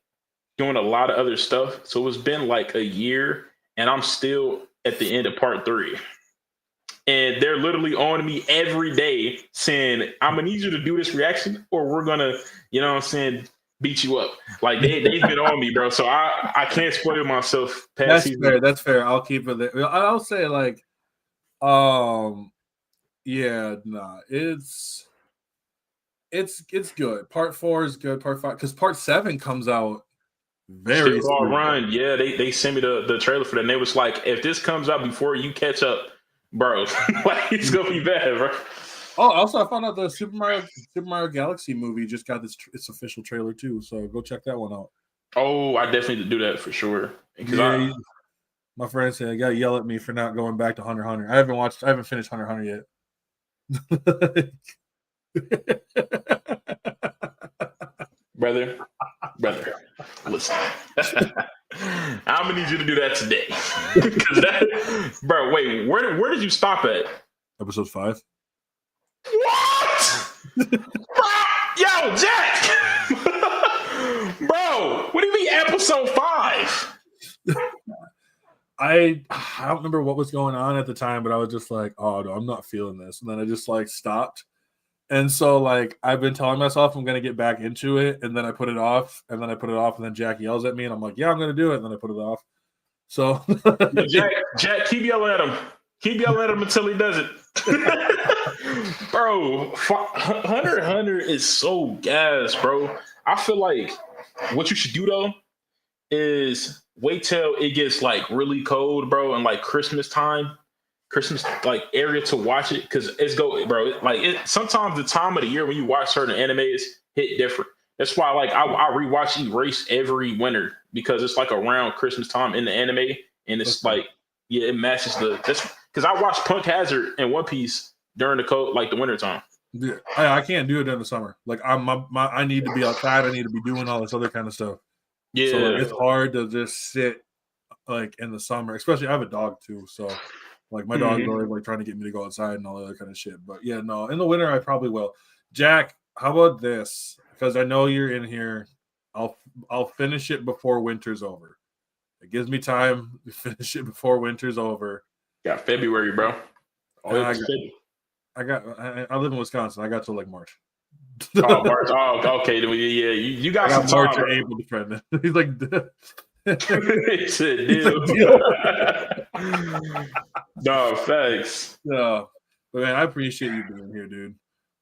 doing a lot of other stuff. So it's been like a year, and I'm still at the end of part 3. And they're literally on me every day saying, I'm gonna need you to do this reaction, or we're gonna, you know what I'm saying, beat you up. Like they've been on me, bro. So I can't spoil myself past That's season. fair. That's fair. I'll keep it there. I'll say like, yeah, nah, it's good. Part 4 is good. Part 5, because part 7 comes out very Still all soon. run. Yeah, they sent me the trailer for that. And they was like, if this comes out before you catch up, bro, like it's gonna be bad, bro. Oh, also I found out the Super Mario Galaxy movie just got its official trailer too. So go check that one out. Oh, I definitely need to do that for sure. Yeah, my friend said I gotta yell at me for not going back to Hunter x Hunter. I haven't finished Hunter x Hunter yet. brother, listen. I'm gonna need you to do that today. Bro, wait, where did you stop at? Episode 5. What? Yo, Jack! Bro, what do you mean episode 5? I don't remember what was going on at the time, but I was just like, oh no, I'm not feeling this. And then I just like stopped. And so like I've been telling myself I'm gonna get back into it, and then I put it off, and then Jack yells at me, and I'm like, yeah, I'm gonna do it, and then I put it off. So Jack, keep yelling at him. Keep yelling at him until he does it. Bro, Hunter x Hunter is so gas, bro. I feel like what you should do though is wait till it gets like really cold, bro, and like Christmas like area to watch it, because it's bro. Like sometimes the time of the year when you watch certain animes hit different. That's why like I rewatch Erase every winter, because it's like around Christmas time in the anime, and it's like it matches that's because I watched Punk Hazard and One Piece during the winter time. Yeah, I can't do it in the summer. Like I need to be outside. I need to be doing all this other kind of stuff. Yeah, so like, it's hard to just sit like in the summer, especially I have a dog too. So like my dog's always like trying to get me to go outside and all that other kind of shit. But yeah, no, in the winter I probably will. Jack, how about this? Because I know you're in here. I'll finish it before winter's over. It gives me time to finish it before winter's over. Yeah, February, bro. I live in Wisconsin. I got till like March. Oh, March. Oh, okay. Then yeah, you got some March time. or April to friend it. He's like, it's a deal. No, thanks. No, but man, I appreciate you being here, dude.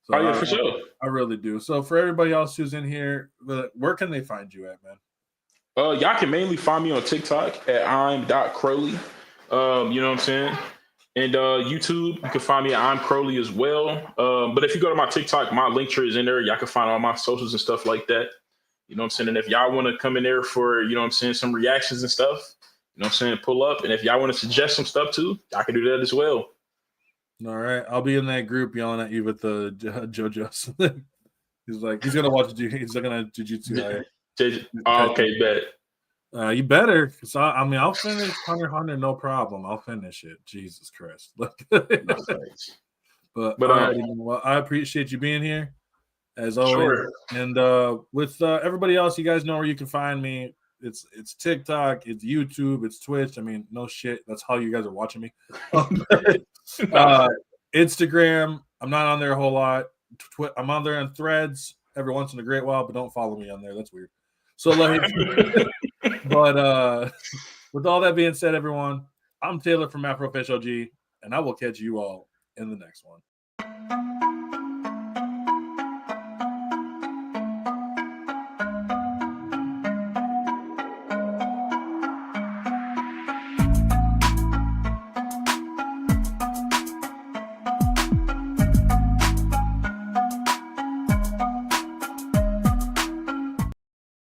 So oh yeah, for sure. I really do. So for everybody else who's in here, where can they find you at, man? Y'all can mainly find me on TikTok at I'm.Kroly. You know what I'm saying? And YouTube, you can find me at I'm Kroly as well. But if you go to my TikTok, my link tree is in there. Y'all can find all my socials and stuff like that. You know what I'm saying? And if y'all want to come in there for, you know what I'm saying, some reactions and stuff, you know what I'm saying, pull up. And if y'all want to suggest some stuff too, I can do that as well. All right. I'll be in that group yelling at you with the JoJo's. He's like, he's going to watch he's looking at Jujutsu. Okay, bet. You better. Cause I'll finish Hunter x Hunter, no problem. I'll finish it. Jesus Christ. But well, I appreciate you being here as always. Sure. And with everybody else, you guys know where you can find me. It's TikTok, it's YouTube, it's Twitch. I mean, no shit. That's how you guys are watching me. Instagram. I'm not on there a whole lot. I'm on there on Threads every once in a great while, but don't follow me on there. That's weird. So like, but with all that being said, everyone, I'm Taylor from Afro OG, and I will catch you all in the next one.